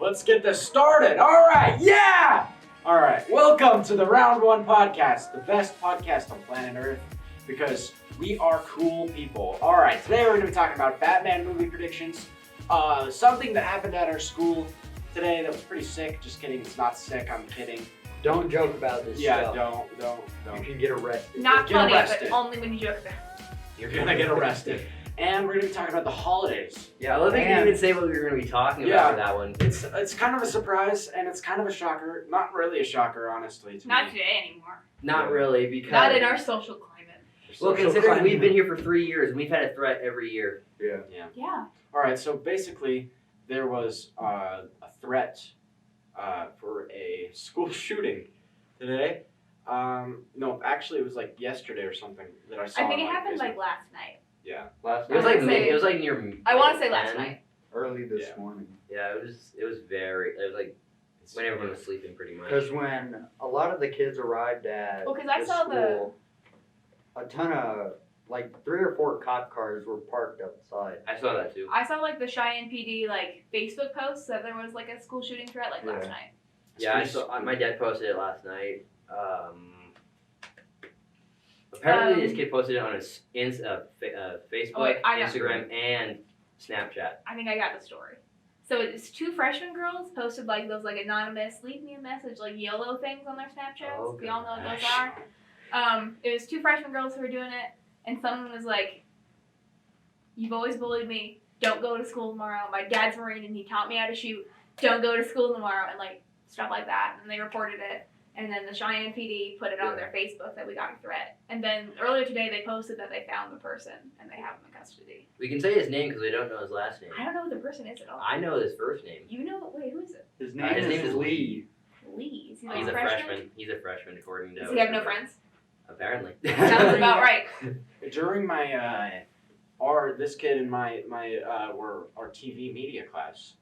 Let's get this started. All right, yeah! All right, welcome to the Round One Podcast, the best podcast on planet Earth, because we are cool people. All right, today we're going to be talking about Batman movie predictions, something that happened at our school today that was pretty sick. Just kidding, it's not sick, I'm kidding. Don't joke about this Yeah, stuff. don't. You can get arrested. Not Get funny, arrested. but only when you joke about it. You're going to get arrested. And we're going to be talking about the holidays. Yeah, I love that you didn't and even say what we were going to be talking Yeah. about for that one. It's kind of a surprise, and it's kind of a shocker. Not really a shocker, honestly, to Not me. today anymore. Not really, because... Not in our social climate. Well, Social considering climate. we've been here for 3 years, and we've had a threat every year. Yeah. Yeah. All right, so basically, there was a threat for a school shooting today. No, actually, it was like yesterday or something that I saw. I think on, it happened Facebook. like last night. Yeah. Last It was I like wanna say- it was like near. I want to say 10. last night. Early this Yeah. morning. Yeah, it was like when everyone was sleeping, pretty much. Because when a lot of the kids arrived at Well, 'cause I the saw the- school, a ton of, like 3 or 4 cop cars were parked outside. I saw that too. I saw like the Cheyenne PD like Facebook posts that there was like a school shooting threat like last Yeah. night. Yeah, I saw. My dad posted it last night. Apparently, this kid posted it on his Facebook, Oh, wait, I know. Instagram, and Snapchat. I think I got the story. So it's 2 freshman girls posted like those like anonymous leave me a message like YOLO things on their Snapchats. Oh, We all know what those gosh. are. It was 2 freshman girls who were doing it, and someone was like, "You've always bullied me. Don't go to school tomorrow. My dad's Marine and he taught me how to shoot. Don't go to school tomorrow," and like stuff like that. And they reported it. And then the Cheyenne PD put it on their Facebook that we got a threat. And then earlier today they posted that they found the person and they have him in custody. We can say his name because we don't know his last name. I don't know who the person is at all. I know his first name. You know? Wait, who is it? His His name is Lee. Lee. Is he like He's a a freshman? freshman. He's a freshman, according to. Does he have no friends? Apparently. Sounds about right. During my this kid and my were our TV media class.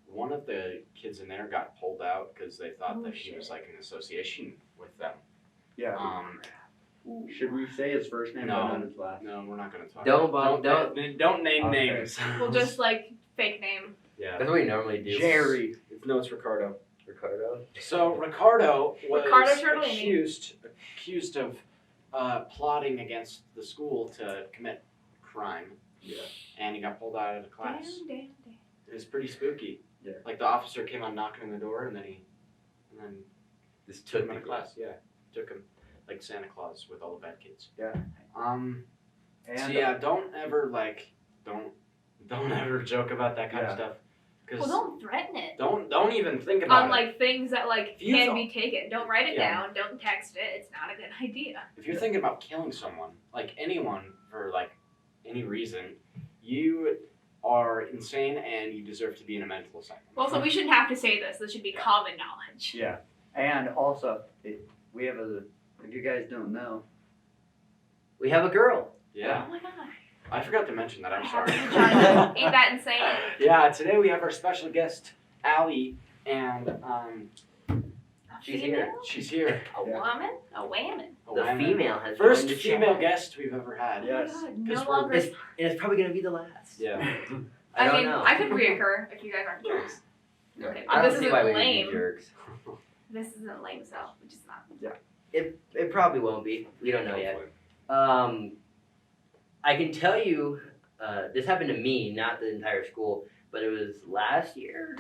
One of the kids in there got pulled out because they thought Oh, that he shit. was like in association with them. Yeah. Ooh. Should we say his first name No. but not his last? No, we're not gonna talk. Don't name Okay. names. Well, just like fake name. yeah. That's what we normally do. Jerry. No, it's Ricardo. Ricardo. So Ricardo was Ricardo Ciardellini. accused of plotting against the school to commit crime. Yeah. And he got pulled out of the class. Damn. It was pretty spooky. Yeah. Like the officer came on knocking on the door and then This took took him out me of class. Yeah. Took him like Santa Claus with all the bad kids. Yeah. So And yeah, don't ever joke about that kind of Yeah. stuff. Cause Well, don't threaten it. don't even think about On it. like things that like If you can don't- be taken. Don't write it Yeah. down. Don't text it. It's not a good idea. If you're thinking about killing someone, like anyone for like any reason, you are insane and you deserve to be in a mental asylum. Well, so we shouldn't have to say this. This should be Yeah. common knowledge. yeah. And also, we have if you guys don't know, We have a girl. Yeah. Oh my god. I forgot to mention that. I'm I sorry. have a vagina. Ain't that insane? Yeah, today we have our special guest, Allie, and A She's female? here. she's here. A Yeah. woman? A whammon? A The woman. female has First joined the female chat. guest we've ever had. Yes. Oh my god. 'Cause No we're- longer. And it's probably gonna be the last. Yeah. I don't mean, know. I could reoccur if you guys aren't jerks. Yeah. Okay, I but don't this see isn't why we would be lame. jerks. This isn't lame, so which is not. It probably won't be. We don't know yet. I can tell you, this happened to me, not the entire school, but it was last year,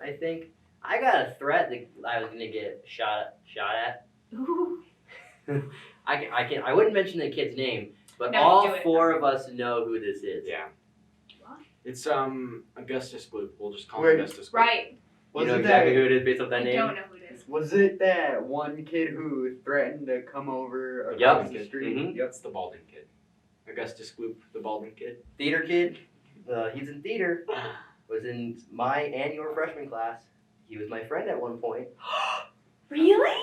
I think. I got a threat that I was gonna get shot at. Ooh. I wouldn't mention the kid's name, but No, do all it. 4 of us know who this is. Yeah. What? It's Augustus Gloop. We'll just call Wait. him Augustus Gloop. Right. You know exactly who it is based off that I name? don't know who it is. Was it that one kid who threatened to come over Yup. across the street? Mhm. That's the balding kid. Augustus Gloop, the balding kid. Theater kid. He's in theater. Was in my and your freshman class. He was my friend at one point. Really?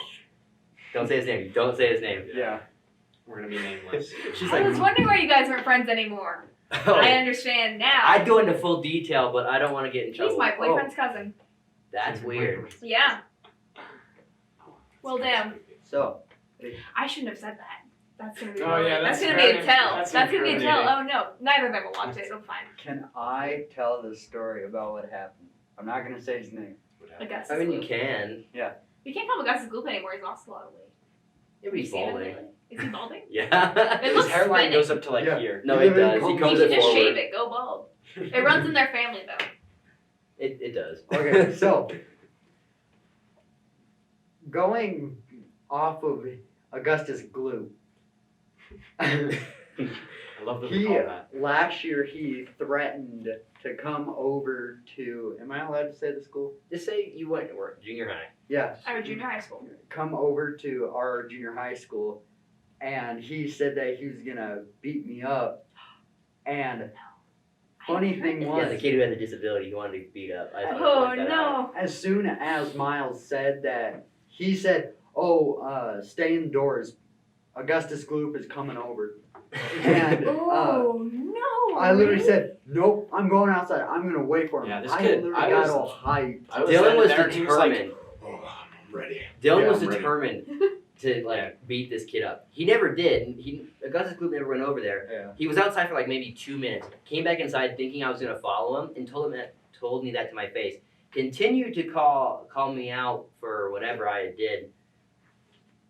Don't say his name. Don't say his name. Yeah. We're gonna be nameless. She's I like, was wondering why you guys weren't friends anymore. oh, I understand now. I'd go into full detail, but I don't want to get in trouble. He's my boyfriend's cousin. That's weird. Yeah. Well, damn. So, I shouldn't have said that. That's gonna be. Oh, yeah, that's that's gonna be a very- tell. that's That's gonna be a tell. incriminating. Oh no, neither of them will watch it. It'll be fine. can I tell the story about what happened? I'm not gonna say his name. Augustus I mean, you Gloop. can. You can't call him Augustus Gloop anymore. He's lost a lot of weight. It'd be You seen him balding. lately? Is he balding? Yeah. It His looks hairline thinning. goes up to like Yeah. here. No, You it live in does. He Congress. You comes should it just forward. shave it. Go bald. It runs in their family though. It does. Okay, so going off of Augustus Gloop. I love that we call that. Last year he threatened to come over to. Am I allowed to say the school? Just say you went to work, junior high. Yeah. Our junior high school. Come over to our junior high school, and he said that he was gonna beat me up. And funny thing Yeah, was, the kid who had the disability, he wanted to beat up. I just wanted to Oh point that out. no. as soon as Miles said that, he said, "Oh, stay indoors. Augustus Gloop is coming over." And Oh no. I literally really? said, "Nope, I'm going outside. I'm gonna wait for him." Yeah, this I kid- literally I got was- all hyped. I was Dylan standing was there and he was like, determined. "Oh, I'm ready." Dylan Yeah, was I'm ready. determined to like beat this kid up. He never did. Augustus Gloop never went over there. Yeah. He was outside for like maybe 2 minutes. Came back inside thinking I was gonna follow him, and told me that to my face. Continued to call me out for whatever I did.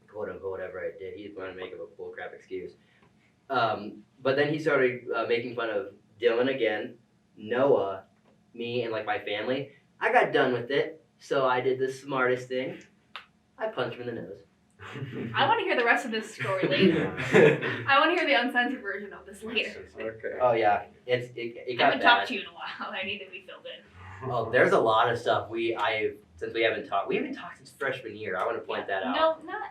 Quote unquote whatever I did. He's going to make up a bullcrap excuse. But then he started making fun of Dylan again, Noah, me, and like my family. I got done with it, so I did the smartest thing. I punched him in the nose. I want to hear the rest of this story later. I want to hear the uncensored version of this later. Okay. Oh yeah, it I got haven't talked bad. to you in a while. I need to be filled in. Oh, there's a lot of stuff since we haven't talked. We haven't talked since freshman year. I want to point that out. No, not.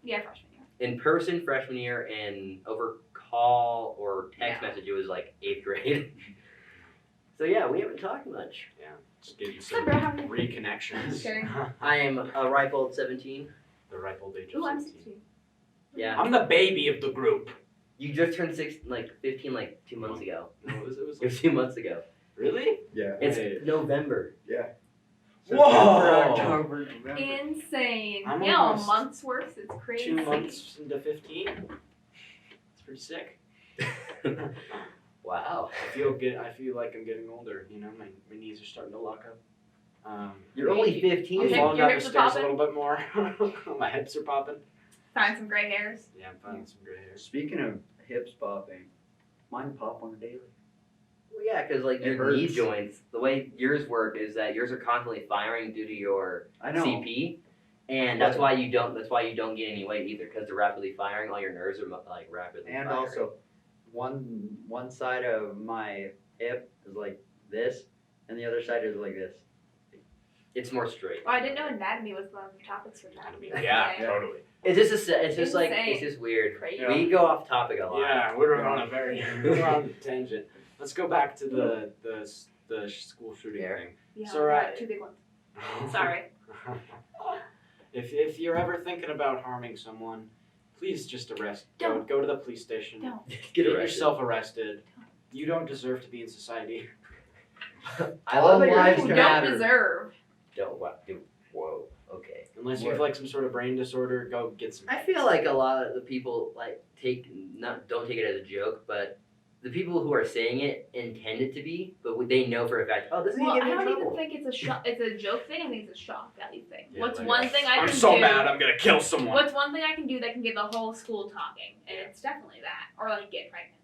Yeah, freshman year. In person, freshman year, and over call or text Yeah. message, it was like 8th grade. So yeah, we haven't talked much. Just give you What's some up, bro? How are you? reconnections. Okay. I am a ripe old 17. The ripe old age of Ooh, I'm 17. 16. Yeah. I'm the baby of the group. You just turned 15 like 2 months ago. No, it was It was like, 2 months ago. really? Yeah. It's Hey. November. Whoa! October, November. Insane. I'm Yeah, a almost month's worth. It's crazy. 2 months into 15. It's pretty sick. Wow. I feel good. I feel like I'm getting older. You know, my knees are starting to lock up. You're only 15. I'm Your falling your down the hips are stairs a popping? little bit more. My hips are popping. Find some gray hairs. Yeah, I'm finding some gray hairs. Speaking of hips popping, mine pop on a daily. Well, yeah, because like It your knee hurts. joints, the way yours work is that yours are constantly firing due to your I know. CP, and that's why you don't. That's why you don't get any weight either, because they're rapidly firing. All your nerves are like rapidly And firing. also, one side of my hip is like this, and the other side is like this. it's more straight. Oh, I didn't know anatomy was one of the topics for anatomy. Yeah, Okay. totally. It's just it's just like Insane. it's just weird. Crazy. We go off topic a lot. Yeah, we're on a very we're on a tangent. Let's go back to the school shooting Yeah. thing. Yeah, So, right, two big ones. Sorry. If you're ever thinking about harming someone, please just arrest. Don't. Go to the police station. Don't. Get arrested. yourself arrested. You don't deserve to be in society. I love that All lives Who you're don't matter. deserve. Don't what? Dude, whoa. Okay. Unless you have like some sort of brain disorder, go get some. I feel like a lot of the people like don't take it as a joke, but the people who are saying it intend it to be, but they know for a fact, oh, this is Well, gonna I get me in don't even trouble. think it's a joke thing. I think it's a shock value thing. Yeah, What's like, one thing I can I'm do? so mad. I'm gonna kill someone. What's one thing I can do that can get the whole school talking? And Yeah. it's definitely that, or like get pregnant.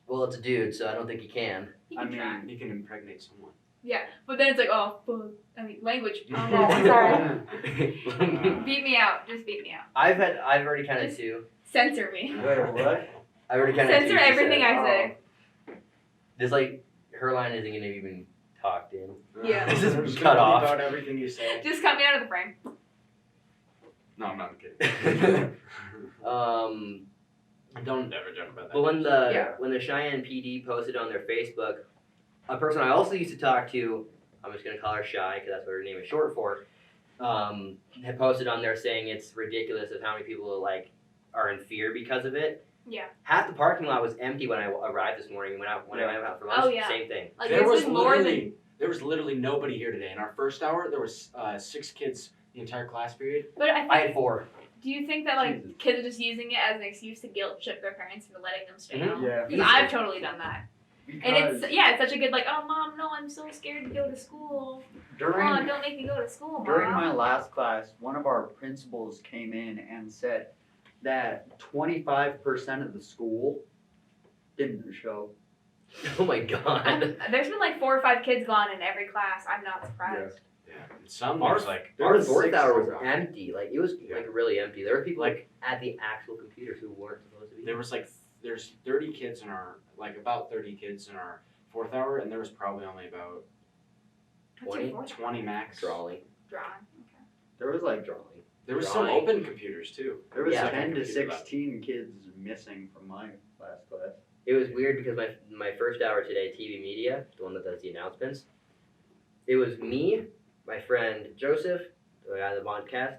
Well, it's a dude, so I don't think he can. He I can try. You can impregnate someone. Yeah, but then it's like, oh, fuck. I mean, language. Oh, no, I'm sorry. Beat me out. Just beat me out. I've already kind of Just- two. Censor me. Wait, what? I've already kind of Censor everything I say. This like her line isn't gonna even talked in. Yeah. This is I'm just cut gonna off. bleep out everything you say. Just cut me out of the frame. No, I'm not kidding. Um, Don't ever joke about that. but when Yeah. the Cheyenne PD posted on their Facebook, a person I also used to talk to, I'm just gonna call her Shy because that's what her name is short for, had posted on there saying it's ridiculous of how many people like are in fear because of it. Yeah. Half the parking lot was empty when I arrived this morning. When I went out for lunch, Oh, yeah. same thing. Like, there this was is more literally than. there was literally nobody here today. In our first hour, there was 6 kids the entire class period. But I think. I had 4. Do you think that like Jesus. kids are just using it as an excuse to guilt trip their parents for letting them stay Mhm. home? Yeah. Because I've totally done that. And it's such a good like, oh mom, no, I'm so scared to go to school. during Oh, don't make me go to school, mom. during my last class, one of our principals came in and said that 25% of the school didn't show. Oh my god. There's been like 4 or 5 kids gone in every class. I'm not surprised. Yeah. Some Ours- was like There Our was fourth 6 hour was gone. empty. Like it was Yeah. like really empty. There were people Like- at the actual computers who weren't supposed to be. there was like there's 30 kids in our about 30 kids in our 4th hour, and there was probably only about What's your 20? fourth 20 max. Drawing. drawing? Okay. There was like Drawing. There was some Drawing. open computers too. there was Yeah. 10 to Computer lab. 16 kids missing from my last class. It was weird because my first hour today, TV Media, the one that does the announcements, it was me, my friend Joseph, the guy in the podcast,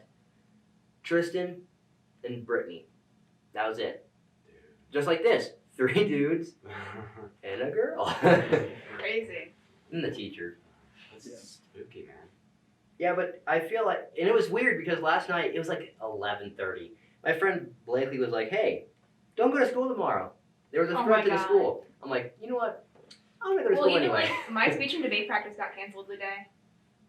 Tristan, and Brittany. That was it. Just like this. 3 dudes and a girl. Crazy. And the teacher. That's spooky, man. Yeah, but I feel like, and it was weird because last night it was like 11:30. My friend Blakely was like, "Hey, don't go to school tomorrow. There was a Oh threat my to the God. school." I'm like, you know what? I'm gonna go to Well, school even anyway. like my speech and debate practice got canceled today,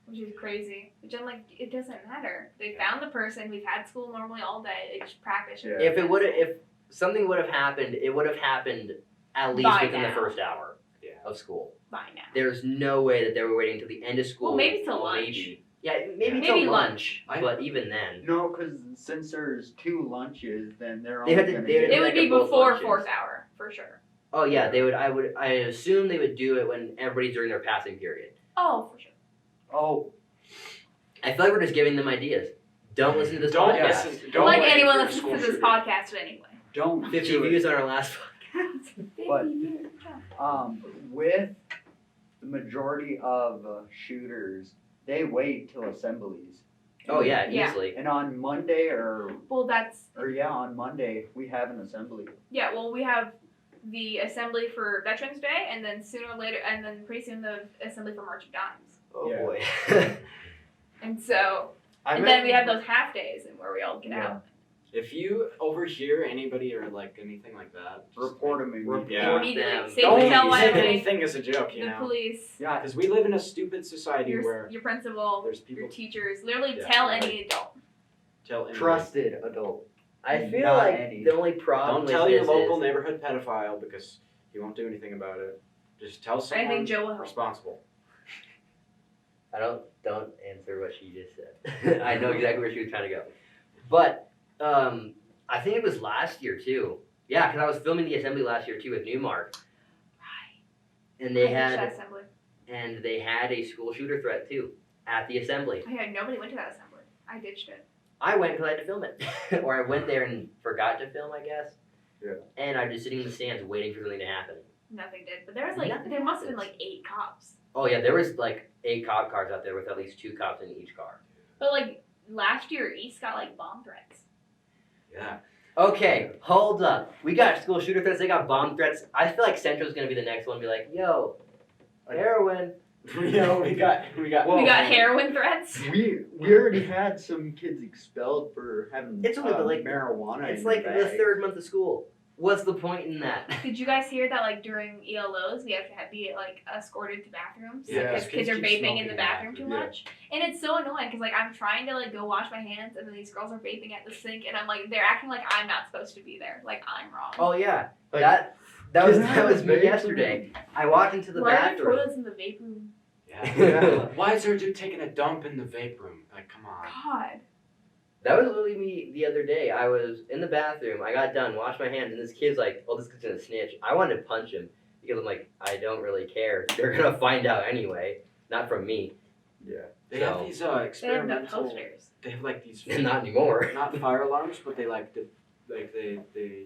which is crazy. Which I'm like, it doesn't matter. They found the person. We've had school normally all day. It's practice. Yeah. If something would have happened, it would have happened at least By within now. the first hour Yeah. of school. by now. There's no way that they were waiting until the end of school. Well, maybe till lunch. Maybe. Yeah, maybe Maybe till lunch. I- but even then. No, because since there's 2 lunches, then they're They only had to- gonna they had get- to It would be make both before lunches. 4th hour for sure. Oh yeah, they would. I assume they would do it when everybody's during their passing period. Oh, for sure. Oh, I feel like we're just giving them ideas. Don't listen to this Don't podcast. listen. Don't like wait anyone for a listens school to this shooter. podcast anyway. don't 50 do it. views on our last podcast. But- With the majority of shooters, they wait till assemblies. Oh yeah, Yeah. easily. And on Monday Well, that's on Monday we have an assembly. yeah. Well, we have the assembly for Veterans Day, and then sooner or later, and then pretty soon the assembly for March of Dimes. Oh Yeah. boy. And so, I and met- then we have those half days, and where we all get Yeah. out. If you overhear anybody or like anything like that, just Report them immediately. Yeah. Immediately, them. safely don't tell use Wyoming, anything as a joke, you the know. police, Yeah, Because we live in a stupid society where your principal, there's people your teachers. Literally, Yeah, tell right. any adult. tell anybody. trusted adult. I feel Not like any. the only problem Don't with tell your this local is, neighborhood pedophile because he won't do anything about it. Just tell I someone think Joe will help. responsible. I don't answer what she just said. I know exactly where she was trying to go. But I think it was last year too. Yeah, because I was filming the assembly last year too with Newmark, Right. and they I ditched that had assembly. a school shooter threat too at the assembly. I had nobody went to that assembly. I ditched it. I went because I had to film it, or I went there and forgot to film, I guess. Yeah. And I'm just sitting in the stands waiting for something to happen. Nothing did. But there was like Nothing there must have been happens. like 8 cops. Oh yeah, there was like 8 cop cars out there with at least 2 cops in each car. But like last year, East got like bomb threats. Yeah. Okay, hold up. We got school shooter threats. They got bomb threats. I feel like Central's gonna be the next one. Be like, yo, heroin. we got Whoa. We got heroin threats. We already had some kids expelled for having It's only like- marijuana. It's in like their the bag. 3rd month of school. What's the point in that? Did you guys hear that like during ELOs we have to be like escorted to bathrooms Yeah, because kids are keep vaping smoking in the in bathroom the too bathroom. much, and it's so annoying because like I'm trying to like go wash my hands and then these girls are vaping at the sink and I'm like they're acting like I'm not supposed to be there, like I'm wrong. Oh yeah, Like, that can I that have was a me vape? yesterday. I walked into the Why are there bathroom. toilets in the vape room? Yeah. Why is there a dude taking a dump in the vape room? Like, come on. God. That was literally me the other day. I was in the bathroom. I got done, washed my hands, and this kid's like, "Oh, this kid's gonna snitch." I wanted to punch him because I'm like, I don't really care. They're gonna find out anyway, not from me. Yeah. They So- have these They have no experimental. posters. They have like these. Not anymore. Not fire alarms, but they like they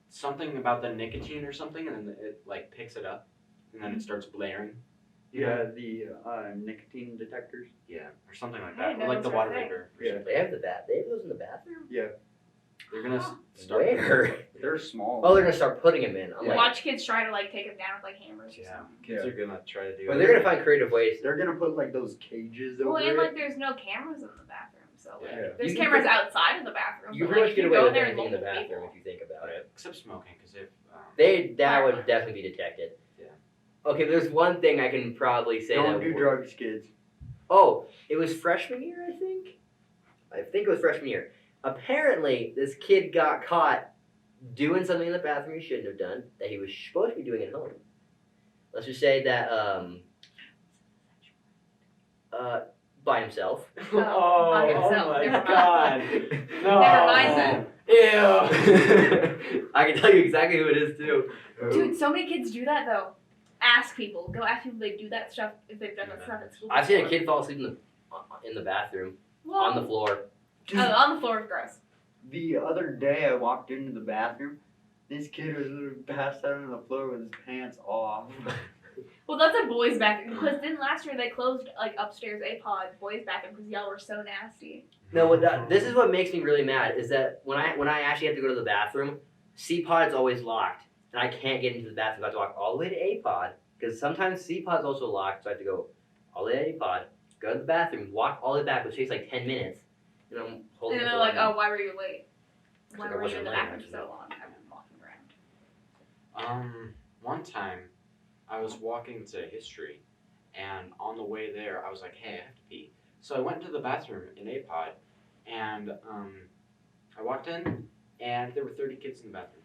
something about the nicotine or something, and then it like picks it up, and then it starts blaring. Yeah, the nicotine detectors. Yeah, or something like I that, didn't or know like the those were a water thing. vapor. or Yeah. something. They have they have those in the bathroom. They're gonna Huh. start. Where? They're small. Oh, they're gonna start putting them in. I'm like, Watch kids try to like take them down with like hammers or Yeah, something. kids are gonna try to do. but they're gonna find creative ways. They're gonna put like those cages over Well, and like it. there's no cameras in the bathroom, so like Yeah. there's You can cameras put- outside of the bathroom. You but, pretty like, much get you away go with there and anything in the multiple bathroom people. if you think about it. Except smoking, because if That would definitely be detected. Okay, there's one thing I can probably say Don't that. do drugs, kids. Oh, it was freshman year, I think. I think it was freshman year. Apparently, this kid got caught doing something in the bathroom he shouldn't have done that he was supposed to be doing at home. Let's just say that by himself. By himself. my Never mind. God. No. Never mind then. Ew. I can tell you exactly who it is too. Dude, so many kids do that though. Ask people. Go ask people if they do that stuff. If they've done that stuff at school. I've seen a before. kid fall asleep in the bathroom Well, on the floor. on the floor is gross. The other day I walked into the bathroom. This kid was literally passed out on the floor with his pants off. Well, that's a boys' bathroom because then last year they closed like upstairs APOD boys' bathroom because y'all were so nasty. No, this is what makes me really mad is that when I actually have to go to the bathroom, C-Pod is always locked, and I can't get into the bathroom. I have to walk all the way to A-Pod because sometimes C-Pod is also locked, so I have to go all the way to A-Pod, go to the bathroom, walk all the way back, which takes like 10 minutes, and I'm holding. And it they're for like, long. oh, why were you late? Why Like I were you in wasn't the late, bathroom actually. so long? I've been walking around. One time, I was walking to history, and on the way there, I was like, hey, I have to pee. So I went to the bathroom in APOD, and I walked in, and there were 30 kids in the bathroom.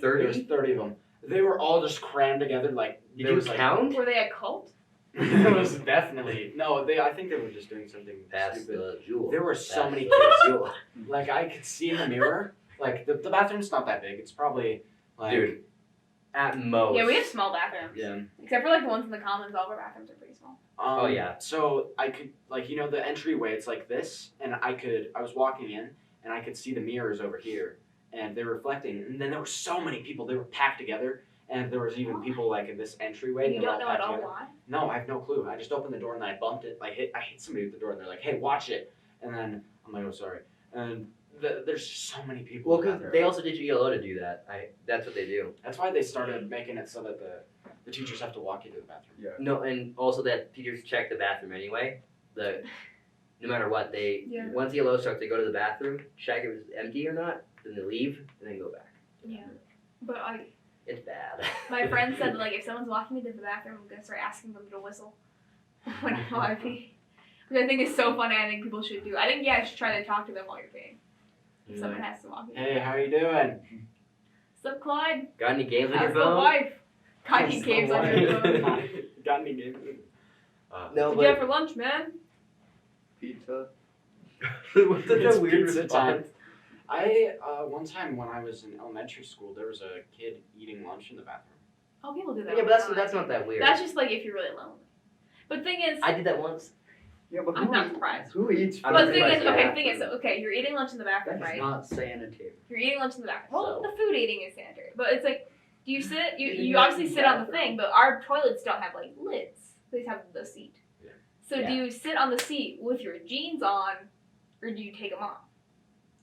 30? There was 30 of them. They were all just crammed together, like Did there you was like, count? Were they a cult? it was definitely no. I think they were just doing something Pass stupid. the jewel. There were so Pass many the kids. jewel. Like I could see in the mirror. Like the bathroom's not that big. It's probably like Dude. At most. Yeah, we have small bathrooms. yeah. Except for like the ones in the commons, all of our bathrooms are pretty small. Oh, yeah. So I could like the entryway. It's like this, and I was walking in, and I could see the mirrors over here, and they're reflecting. And then there were so many people. They were packed together, and there was even people like in this entryway. And and you they were don't know at packed all together. why? No, I have no clue. I just opened the door and then I bumped it. I hit somebody with the door, and they're like, "Hey, watch it!" And then I'm like, "Oh, sorry." And there's just so many people. Well, out because there. they also teach ELO to do that. That's what they do. That's why they started making it so that the teachers have to walk you to the bathroom. No, and also that teachers check the bathroom anyway. No matter what, Yeah. once ELO starts, they go to the bathroom, check if it's empty or not, then they leave, and then go back. Yeah. But It's bad. my friend said like if someone's walking into the bathroom, I'm gonna start asking them to whistle when I pee. Which I think is so funny. I think people should do. I think I should try to talk to them while you're peeing. If someone has to walk in. Hey, how you doing? What's up, Clyde? Got any games on How's your the phone? wife? Clyde How's games the on your wife? phone. Got any games? No, What'd you have but for lunch, man? Pizza. what's such It's a weird pizza response? I one time when I was in elementary school, there was a kid eating lunch in the bathroom. Oh, people do that. Yeah, all but the time. that's not that weird. That's just like if you're really lonely. But the thing is, I did that once. Yeah, but I'm not surprised. who eats? I'm but not the thing is, surprised okay, at the thing is, okay, you're eating lunch in the bathroom, That's right? not sanitary. You're eating lunch in the bathroom. Well, So- the food eating is sanitary, but it's like, do you sit? You Eating you lunch obviously in the sit on the bathroom. thing, but our toilets don't have like lids. They just have the seat. Yeah. So Yeah. do you sit on the seat with your jeans on, or do you take them off?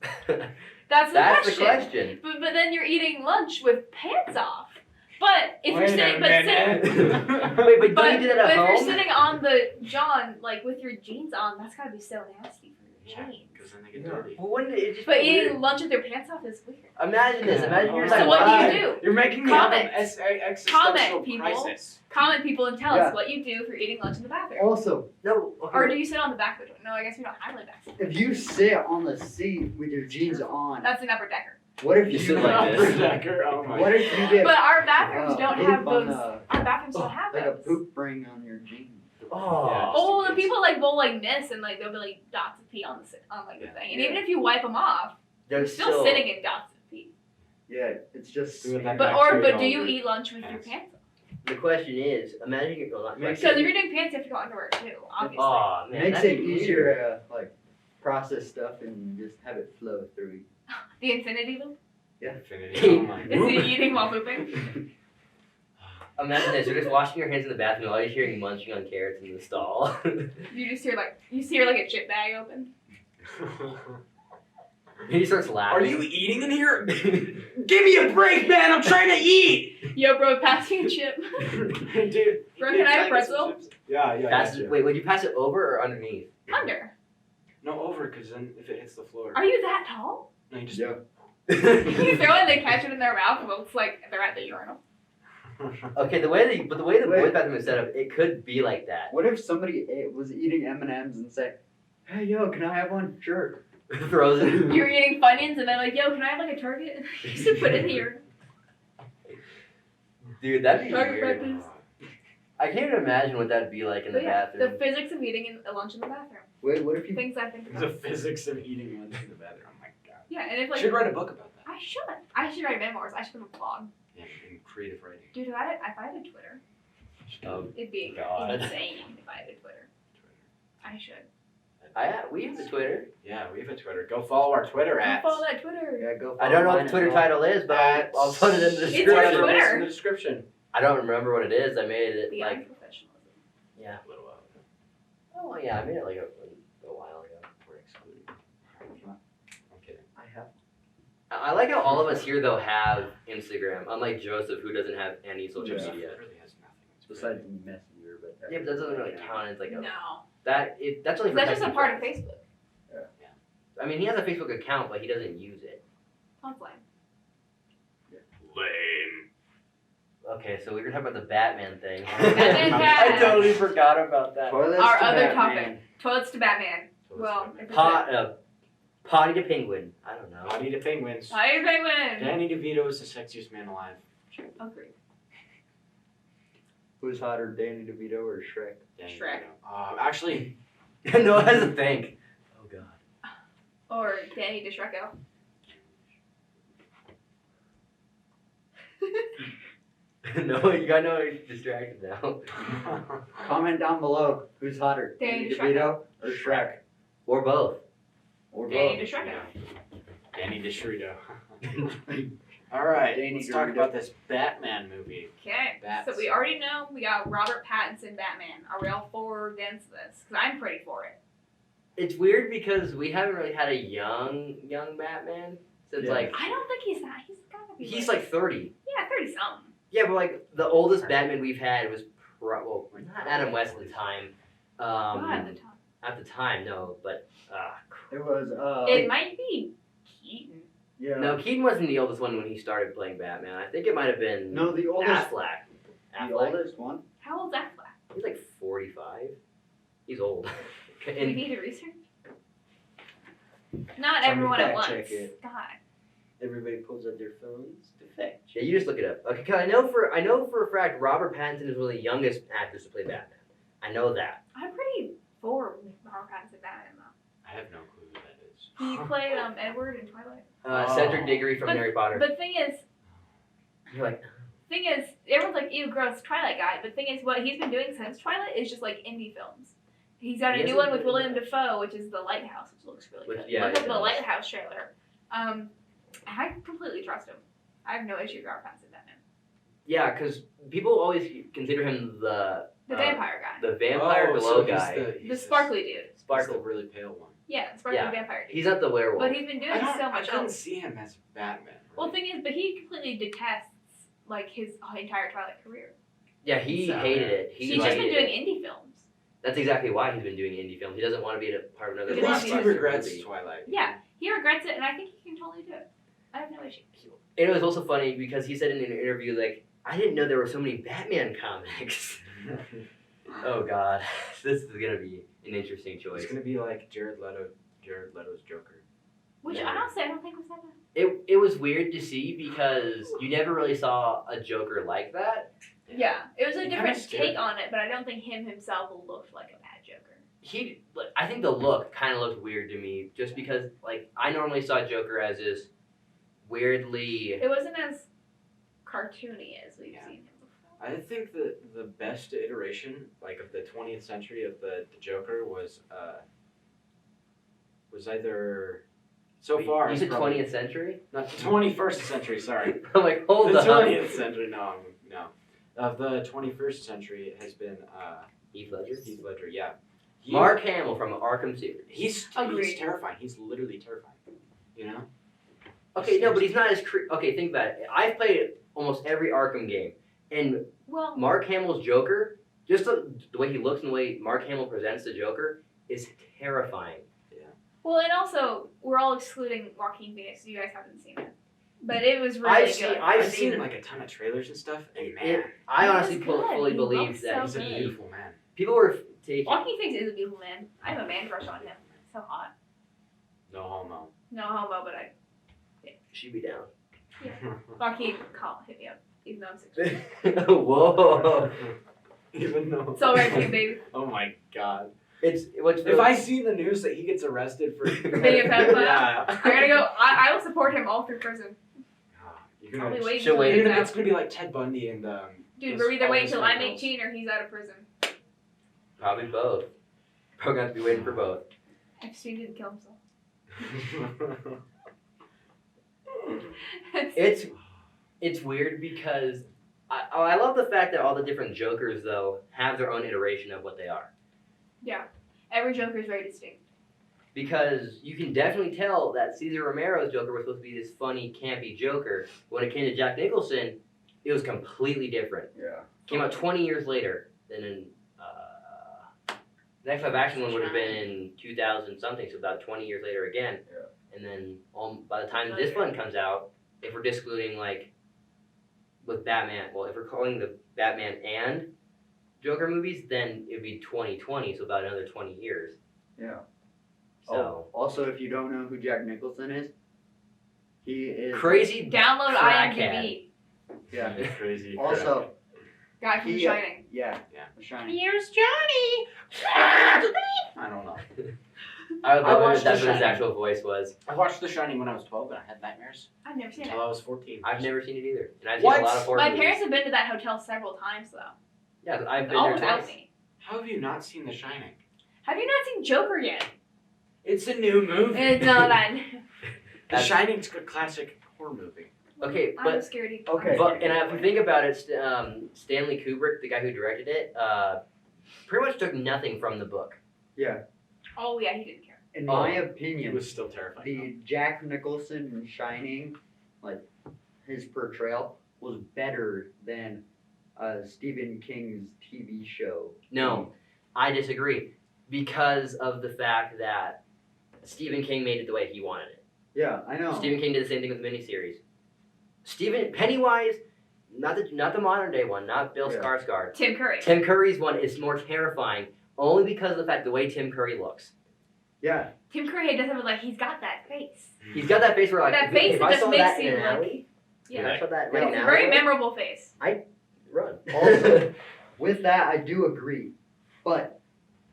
That's the That's question. the question. But then you're eating lunch with pants off. But if you're Wait sitting, a but sitting. minute. Wait, but But, don't you do that but at if you're home? sitting on the John, like with your jeans on, that's gotta be so nasty for your Yeah, jeans. because then they get Yeah. dirty. Well, wouldn't it just But be eating weird? lunch with your pants off is weird. Imagine this. Imagine you're Oh So like, what my do you God. do? You're making me Comment. have an existential Comment, people. crisis. Comment, people, and tell Yeah. us what you do for eating lunch in the bathroom. Also, No. Okay. Or do you sit on the back of the toilet? No, I guess we don't have really back. if you sit on the seat with your jeans on, That's an upper decker. what if You you sit like this. Decker, oh my What if you get But our bathrooms don't poop have on those. Our bathrooms don't have like a those. poop ring on your jeans? Oh. Yeah. Oh, the Just in people like will like miss and like there'll be like dots of pee on like the Yeah. thing, and Yeah. even if you wipe them off, They're you're still sitting in dots of pee. Yeah, it's just Do it that But bacteria do you over eat lunch with your pants. pants on? The question is, imagine you're well, not Makes Because if you're doing pants, you have to go underwear too, obviously. Oh man, makes that'd it be easier weird. to like process stuff and just have it flow through. The infinity loop? Infinity. Oh my Is he eating while pooping? Imagine this: you're just washing your hands in the bathroom, all you're hearing munching on carrots in the stall. You just hear like a chip bag open. He starts laughing. Are you eating in here? Give me a break, man! I'm trying to eat! Yo, bro, pass me a chip. Dude. Bro, can I have a Can I get some pretzel? chips? Yeah, Pass gotcha. Wait, would you pass it over or underneath? Under. No, over, because then if it hits the floor. Are you that tall? No, you just. Yeah. You throw it and they catch it in their mouth, and it looks like they're at the urinal. Okay, the way the boys' Wait. bathroom is set up, it could be like that. What if somebody was eating M&Ms and said, "Hey, yo, can I have one?" Sure. Throws it. You're eating Funyuns and they're like, yo, can I have like a Target? Just to put in here. Dude, that'd be Target weird. breakfast. I can't even imagine what that'd be like in the But yeah, bathroom. the physics of eating a lunch in the bathroom. Wait, what if you? Things I think The about. physics of eating lunch in the bathroom. Oh my god. Yeah, and if like Should write a book about that. I should. I should write memoirs. I should have a blog. Yeah, in creative writing. Dude, if I had a Twitter, Oh, it'd be God. insane if I had a Twitter. I should. we have a Twitter. Yeah, we have a Twitter. Go follow our Twitter Go at. follow that Twitter. Yeah, go. I don't know follow what the Twitter mine as title is, but At- I'll put it in the It's description. your Twitter. In the description. I don't remember what it is. I made it The like unprofessionalism. yeah. A little while ago. Oh yeah, I made it like a while ago. We're excluded. I'm kidding. I have. I like how all of us here though have Instagram, unlike Joseph who doesn't have any social Yeah. media. It really has nothing. It's Besides Messenger, but Yeah, but that doesn't really count as like a No. that's only for That's just a texting part of friends. Facebook. I mean, he has a Facebook account, but he doesn't use it. That's lame. Lame. Okay, so we were talking about the Batman thing. Batman I cat. totally forgot about that. Toilets Our to other Batman. topic. Toilets to Batman. Well, if it's Potty to penguin. I don't know. Potty to penguins. Hi, Penguin. Danny DeVito is the sexiest man alive. Agreed. Who's hotter, Danny DeVito or Shrek? Danny Shrek. DeVito. Actually, No, I have to think. Oh god. Or Danny DeShrecko. No, you got no distracted now. Comment down below. Who's hotter, Danny DeVito or Shrek? Or both. Or Danny both? DeShrecko. Danny DeShrito. All right, Danny let's talk DeVito. about this Batman movie. Okay. Bats. So we already know we got Robert Pattinson Batman. Are we all for or against this? Because I'm pretty for it. It's weird because we haven't really had a young Batman since Yeah. like I don't think he's that. He's gotta be. he's like 30. Yeah, 30 something. Yeah, but like the oldest Batman we've had was not Adam West at the time. Not at the time. At the time, no, but It was It might be Keaton. yeah. no, Keaton wasn't the oldest one when he started playing Batman. I think it might have been No, the oldest. Affleck. The Affleck. oldest one. How old's Affleck? He's like 45. He's old. Do we And need to research? Not Somebody everyone at fact once. check it. God. everybody pulls out their phones to fact. Yeah, you just look it up. Okay, 'cause I know for a fact Robert Pattinson is one of the youngest actors to play Batman. I know that. I'm pretty for Robert Pattinson Batman though. I have no clue who that is. He played Edward in Twilight. Oh. Cedric Diggory from Harry Potter. But thing is, You're like, everyone's like, ew, gross, Twilight guy. But thing is, what he's been doing since Twilight is just like indie films. He's got a He new hasn't one with been- William Dafoe, which is The Lighthouse, which looks really Which- good. yeah, Look it up the does. Lighthouse trailer. I completely trust him. I have no issue with Robert Pattinson Batman. yeah, because people always consider him the The vampire guy. the vampire Oh, glow so he's guy. The sparkly dude. He's the Sparkle. really pale one. Yeah, the sparkly Yeah. vampire dude. He's not the werewolf. But he's been doing so I much couldn't else. see him as Batman. Well, thing is, but he completely detests like his entire Twilight career. yeah, he So- hated it. He's just been hated doing it. indie films. That's exactly why he's been doing indie films. He doesn't want to be a part of another. He At doesn't least he want blockbuster regrets movie. Twilight. Yeah, he regrets it, and I think he can totally do it. I have no issue. And it was also funny because he said in an interview, like, I didn't know there were so many Batman comics. Oh God, this is gonna be an interesting choice. It's gonna be like Jared Leto's Joker. Which Yeah. honestly, I don't think was that bad. It was weird to see because you never really saw a Joker like that. Yeah, it was a He different kinda scared take me. on it, but I don't think him himself looked like a bad Joker. I think the look kind of looked weird to me, just because like I normally saw Joker as this weirdly. It wasn't as cartoony as we've Yeah. seen him before. I think the best iteration, like of the 20th century of the Joker, was either so far. You it's said probably- 20th century. Not 21st century. Sorry. I'm like, hold The on. 20th century. No. Of the 21st century, it has been Heath Ledger. Heath Ledger. Yeah. Mark Hamill from Arkham series. He's Agreed. terrifying. He's literally terrifying. You know. Okay, no, but he's not as okay. Think about it. I've played almost every Arkham game, and Well, Mark Hamill's Joker, just the way he looks and the way Mark Hamill presents the Joker, is terrifying. and also we're all excluding Joaquin Phoenix. You guys haven't seen it. But it was really I've good. I've seen like a ton of trailers and stuff, and man, I He honestly was good. fully He believe looks that so he's a good. beautiful man. people were taking. Joaquin Phoenix is a beautiful man. I have a man crush on him. So hot. No homo. No homo, but I She'd be down. Joaquin hit me up. Even though I'm 6'. Whoa! Even though. It's all right for you, baby. Oh my god. It's what's If I see the news that he gets arrested for being a pedophile, yeah. I gotta go. I will support him all through prison. You're I'll be gonna, waiting she'll till wait. he gets it's out. gonna be like Ted Bundy and Dude, those- we're either all waiting those till I'm criminals. 18 or he's out of prison. probably both. Probably gonna have to be waiting for both. Epstein didn't kill himself. It's weird because I love the fact that all the different Jokers though have their own iteration of what they are. Yeah. Every Joker is very distinct. Because you can definitely tell that Cesar Romero's Joker was supposed to be this funny, campy Joker. When it came to Jack Nicholson, it was completely different. Yeah. Came out 20 years later than in the next live action one would have been in 2000 something, so about 20 years later again. Yeah. And then by the time this one comes out, if we're excluding like with Batman, well, if we're calling the Batman and Joker movies, then it'd be 2020, so about another 20 years. Yeah. So Also, if you don't know who Jack Nicholson is, he is crazy. Download Crackhead. IMDb. Yeah. Crazy. Also, Guy from The He- Shining. yeah. Yeah. The Shining. Here's Johnny. I don't know. I would I love it watched if that's The what his Shining. actual voice was. I watched The Shining when I was 12 and I had nightmares I've never seen it. until I was 14. I've never seen it either, and I've What? seen a lot of horror My movies. parents have been to that hotel several times though. Yeah, I've been All there without twice. me. How have you not seen The Shining? Have you not seen Joker yet? It's a new movie. It's not that. The Shining's a classic horror movie. Okay, I'm but scared. Okay. But and if you think about it, Stanley Kubrick, the guy who directed it, pretty much took nothing from the book. Yeah. Oh yeah, he didn't care. In my It opinion, was still terrifying. the Jack Nicholson in Shining, like his portrayal, was better than Stephen King's TV show. No, I disagree because of the fact that Stephen King made it the way he wanted it. Yeah, I know. Stephen King did the same thing with the miniseries. Pennywise, not the modern day one, not Bill Yeah. Skarsgård. Tim Curry. Tim Curry's one is more terrifying only because of the fact the way Tim Curry looks. Yeah. Tim Curry doesn't look like he's got that face. He's got that face where like That if, face if that I just saw makes that in you an look- alley, Yeah. if I saw that Yeah. like It's an a very alley, memorable face. run. Also, with that, I do agree. But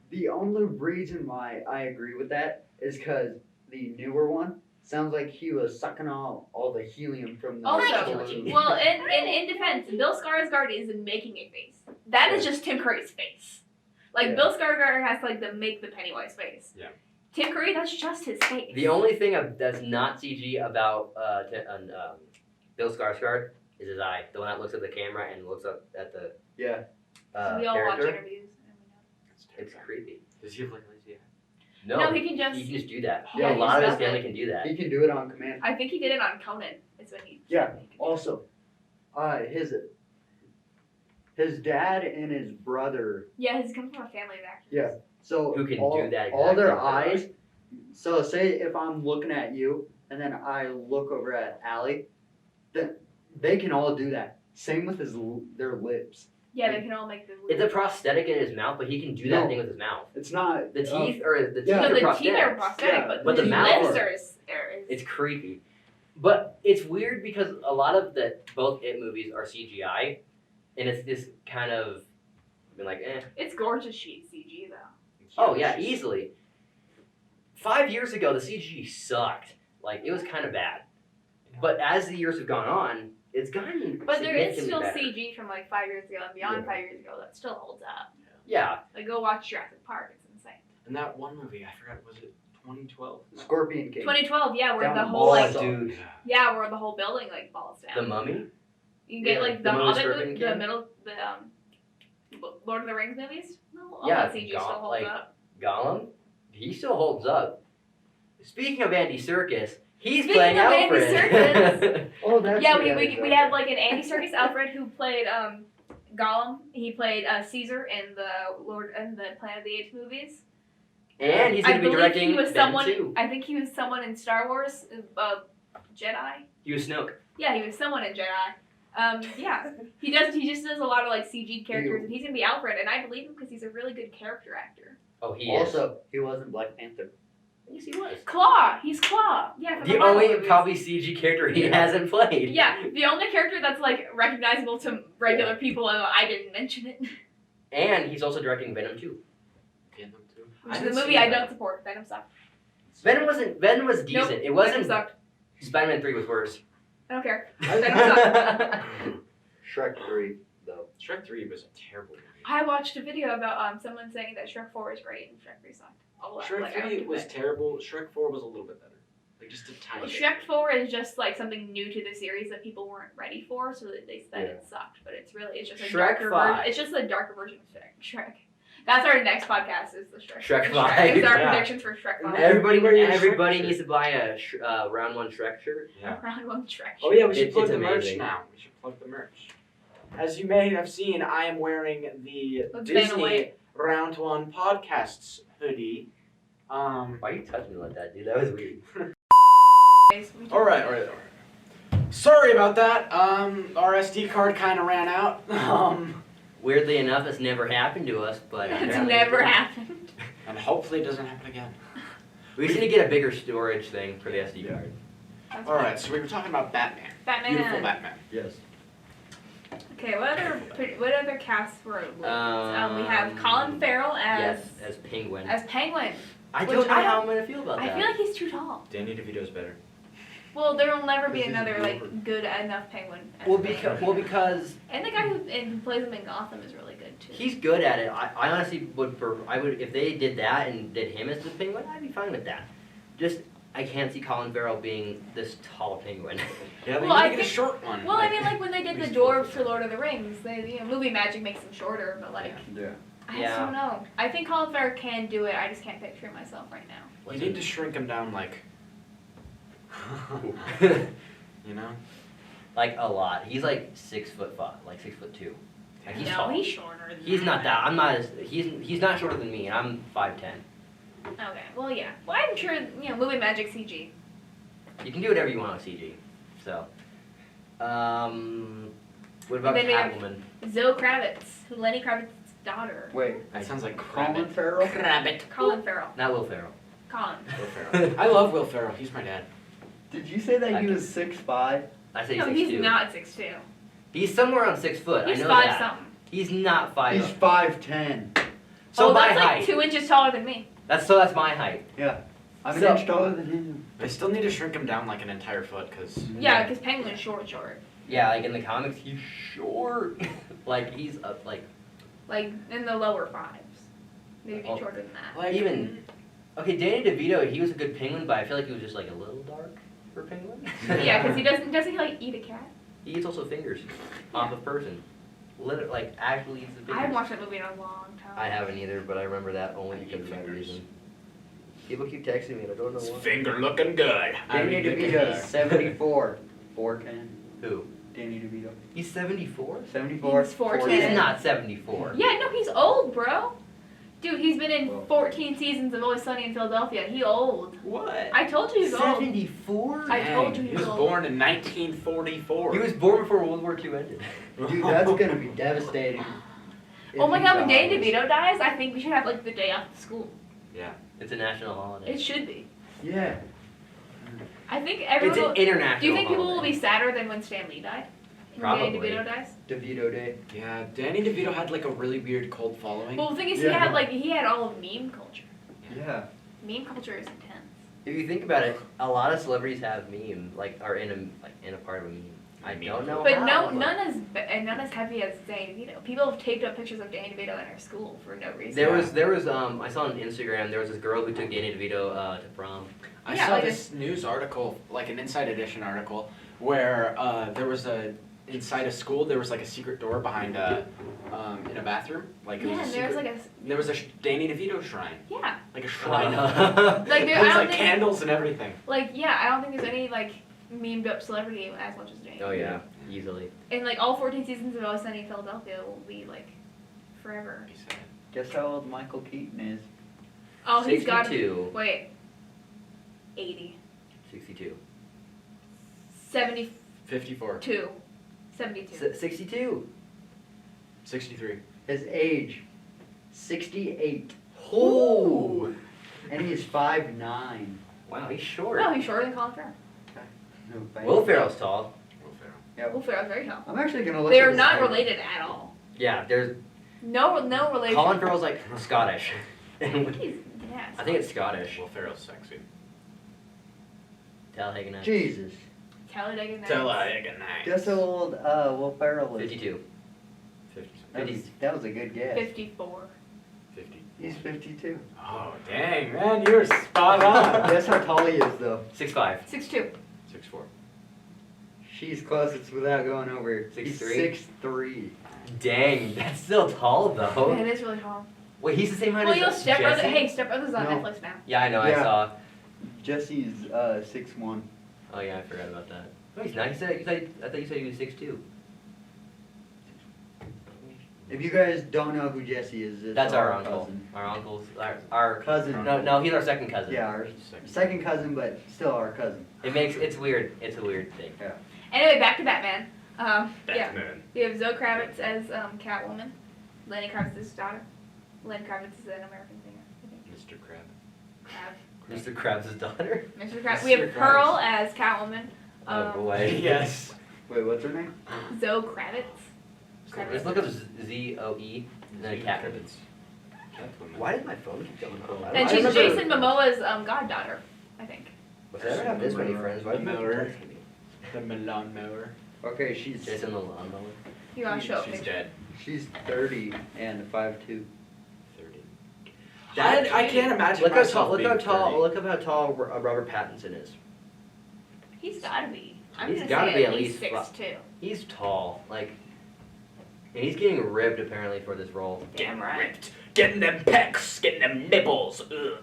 the only reason why I agree with that is because the newer one sounds like he was sucking all the helium from the Also, balloon. well, in defense, Bill Skarsgård isn't making a face. That is just Tim Curry's face. Like Yeah. Bill Skarsgård has to like the make the Pennywise face. Yeah. Tim Curry, that's just his face. The only thing that's not CG about Bill Skarsgård is his eye. The one that looks at the camera and looks up at the Yeah. we all watch character. interviews. And we know. It's It's terrifying. creepy. Does he have like lazy eye? No, he can just. He can just do that. Yeah, a he lot of just his does family it. can do that. He can do it on command. I think he did it on Conan. Is when he. Yeah. Also, his dad and his brother. Yeah, he's come from a family of actors. Yeah. So Who can all, do that all exact their thing for eyes. So say if I'm looking at you and then I look over at Allie, then they can all do that. Same with their lips. Yeah, they can all make the. It's a prosthetic in his mouth, but he can do that No. thing with his mouth. It's not The teeth or the teeth yeah. No, are the prosthetic. teeth are prosthetic, Yeah, but the the mouth lips are- is. It's creepy. But it's weird because a lot of both It movies are CGI, and it's this kind of been like, eh. It's gorgeous sheet CG though. Oh yeah, easily. 5 years ago, the CG sucked. Like it was kind of bad. But as the years have gone on, it's gotten. But there is significantly still better. CG from like 5 years ago and beyond Yeah. 5 years ago that still holds up. Yeah, Like go watch Jurassic Park, it's insane. And that one movie, I forgot, was it 2012? Scorpion King. 2012, yeah, where Down the the whole mall. like dude, yeah, where the whole building like falls down. the Mummy. You can get Yeah, like the the movie Hobbit, Scorpion the King? middle, the Lord of the Rings movies. No, all Yeah, that CG Gollum, still holds like- up. Gollum, he still holds up. Speaking of Andy Serkis, he's Speaking playing of Andy Alfred. Oh, that's Yeah, the we, guy we, who's we out have there. like an Andy Serkis Alfred who played Gollum. He played Caesar in the Planet of the Apes movies. and he's I going to be believe directing he was Ben someone. 2. I think he was someone in Star Wars, Jedi. He was Snoke. Yeah, he was someone in Jedi. Yeah, he just does a lot of like CG characters, and he's gonna be Alfred, and I believe him because he's a really good character actor. Oh, he is. Also, he wasn't Black Panther. Yes, he was. Claw, he's Claw. Yeah, from The Marvel only movies. probably CG character he Yeah. hasn't played. Yeah, the only character that's like recognizable to regular people, and I didn't mention it. And he's also directing Venom 2. Venom too. Which is didn't a movie see I that. don't support. Venom sucked. Venom was decent. Nope, It Venom wasn't. sucked. Spider-Man 3 was worse. I don't care. Shrek Shrek 3, though. Shrek 3 was a terrible movie. I watched a video about someone saying that Shrek 4 is great and Shrek 3 sucked. Shrek 3 was terrible. Shrek 4 was a little bit better. Like just a tiny Well, bit. Shrek 4 is just like something new to the series that people weren't ready for, so that they said Yeah. it sucked. But it's just a Shrek darker 5. version. It's just a darker version of Shrek. That's our next podcast. Is the Shrek. Shrek the 5. It's our Yeah. predictions for Shrek 5. Everybody Wear your Shrek everybody shirt. needs to buy a round 1 Shrek shirt. Yeah. Round one Shrek. Oh yeah, we should It's plug the merch amazing. now. We should plug the merch. As you may have seen, I am wearing the Let's ban Disney away. Round One Podcasts hoodie. Why are you touching me like that, dude? That was weird. All right. Sorry about that. Our SD card kind of ran out. Weirdly enough, that's never happened to us, but It's apparently- never happened. And hopefully it doesn't happen again. We just need to get a bigger storage thing for the SD card. That's All right, so we were talking about Batman. Batman. Beautiful Batman. Yes. Okay, what other casts were? We have Colin Farrell as Yes, as Penguin. Penguin. I which don't know I how don't- I'm gonna feel about I that. feel like he's too tall. Danny DeVito's better. Well, there will never be Because he's another like dwarf. good enough Penguin. as well, Penguin. because And the guy who plays him in Gotham is really good too. he's good at it. I honestly would if they did that and did him as the Penguin, I'd be fine with that. Just I can't see Colin Farrell being this tall Penguin. Yeah, Well, they I need to get a think- short one. Well, I mean, like when they did the He's dwarves perfect. for Lord of the Rings, movie magic makes them shorter, but like Yeah. I just Yeah. don't know. I think Colin Farrell can do it. I just can't picture myself right now. You need to shrink him down like. You know? Like a lot. He's like 6'5", like 6'2". Like he's no, tall. he's shorter. Than He's not that. I'm not. He's not shorter than me, and I'm 5'10". Okay, well, yeah. Well, I'm sure movie magic CG. You can do whatever you want with CG. So, what about then we have- Catwoman? Zoe Kravitz, Lenny Kravitz's daughter. Wait, That sounds like Colin Rabbit. Farrell? Rabbit. Colin Farrell. Not Will Ferrell. Colin. Will Ferrell. I love Will Ferrell. He's my dad. Did you say that I he can- was 6'5"? I say No, 6'2". he's not 6'2". He's somewhere around 6 foot. He's I know 5 that. something. He's not 5. He's 5'10". So oh, my that's height. like 2 inches taller than me. That's my height. Yeah. I'm So- an inch taller than him. I still need to shrink him down like an entire foot because. Yeah, because Penguin's short. Yeah, like in the comics, he's short. like he's up like Like in the lower 5s. Maybe Oh. shorter than that. Like, even. Okay, Danny DeVito, he was a good Penguin, but I feel like he was just like a little dark for Penguin. Yeah, because he doesn't he like eat a cat? He eats also fingers off a person. Literally, like actually eats the fingers. I haven't watched that movie in a long time. I haven't either, but I remember that only because of that fingers. reason. People keep texting me and I don't know his why. finger looking good. Danny DeVito's 74. 4'10". Who? Danny DeVito. He's 74? 74. He's 4'10". He's 4'10". not 74. Yeah, no, he's old, bro. Dude, he's been in Well. 14 seasons of Always Sunny in Philadelphia. He old. What? I told you he's old. 74? I told you He he was was born in 1944. He was born before World War II ended. Dude, that's gonna be devastating. if Oh my he god, when Danny dies. DeVito dies, I think we should have like the day off of school. It's a national holiday. It should be. Yeah. I think It's everyone an will, international do you think people will holiday. be sadder than when Stan Lee died? When Probably. Danny DeVito dies? DeVito Day. Yeah, Danny DeVito had like a really weird cult following. Well, the thing is, Yeah. he had all of meme culture. Yeah. Meme culture is intense. If you think about it, a lot of celebrities have meme, like are in a part of a meme. I don't know But how, none as heavy as Danny DeVito. People have taped up pictures of Danny DeVito in our school for no reason. There was I saw on Instagram there was this girl who took Danny DeVito to prom. I Yeah, saw like this news article, like an Inside Edition article, where there was inside a school there was like a secret door behind in a bathroom, like it Yeah, was a and secret. there's There was a Danny DeVito shrine, yeah, like a shrine. like There I was don't like think candles and everything. I don't think there's any like memed up celebrity as much as Danny. Oh yeah, easily. And like all 14 seasons of Always Sunny in Philadelphia will be like forever. He said. Guess how old Michael Keaton is? Oh, he's got 62. wait, 80, 62. 70, 54. 2. 72. 62. 63. His age, 68. Ooh. And he's 5'9". Wow, he's short. No, he's shorter than Colin Farrell. No, thank Will you. Ferrell's tall. Will Ferrell. Yeah, Will Ferrell's very tall. I'm actually gonna look. They at are his not height. related at all. Yeah, there's No relation. Colin Farrell's like Scottish. I think he's, yeah. I think it's Scottish. Will Ferrell's sexy. Talladega Nights. Jesus. Talladega Nights. Talladega Nights. Guess how old Will Ferrell is. 52. 50. That was a good guess. 54. 50. He's 52. Oh, dang, man, you were spot on. Guess how tall he is though. 6'5". 6'2". 6'4". She's closest without going over. He's 6'3"? 6'3". Dang, that's still tall though. It is really tall. Wait, he's the same height Well, as you know, Step Brothers. Jesse? Hey, Step Brothers is on No. Netflix now. Yeah, I know. I Yeah. saw. Jesse's 6'1". Oh yeah, I forgot about that. Oh, he's not. I thought you said he was 6'2". If you guys don't know who Jesse is, it's That's our uncle. cousin. Our uncle's our Cousin. no, he's our second cousin. Yeah, our second cousin, but still our cousin. It's weird. It's a weird thing. Anyway, back to Batman. Yeah. Batman. We have Zoe Kravitz as Catwoman. Lenny Kravitz's daughter. Lenny Kravitz is an American singer, I think. Mr. Crab. Krav. Mr. Krabs' daughter. Mr. Kravitz. We have Mr. Pearl as Catwoman. Oh boy. Yes. Wait, what's her name? Zoe Kravitz. Let's look up Z-O-E and then a cat. Catwoman. Why does my phone keep going off? And she's Jason Momoa's goddaughter, I think. I don't have this many friends. Why The do you mower. text me? The Milan mower. Okay, she's Jason the lawnmower. You want to show a She's picture? dead. she's 30 and 5'2". 30. That- I can't imagine Look how myself tall. Look being how tall. 30. Look how tall Robert Pattinson is. He's gotta be. I'm He's gonna gotta say be at at least least 6'2". He's tall. Like, and he's getting ribbed apparently for this role. Damn right. ripped. Getting them pecs, getting them nipples. Ugh.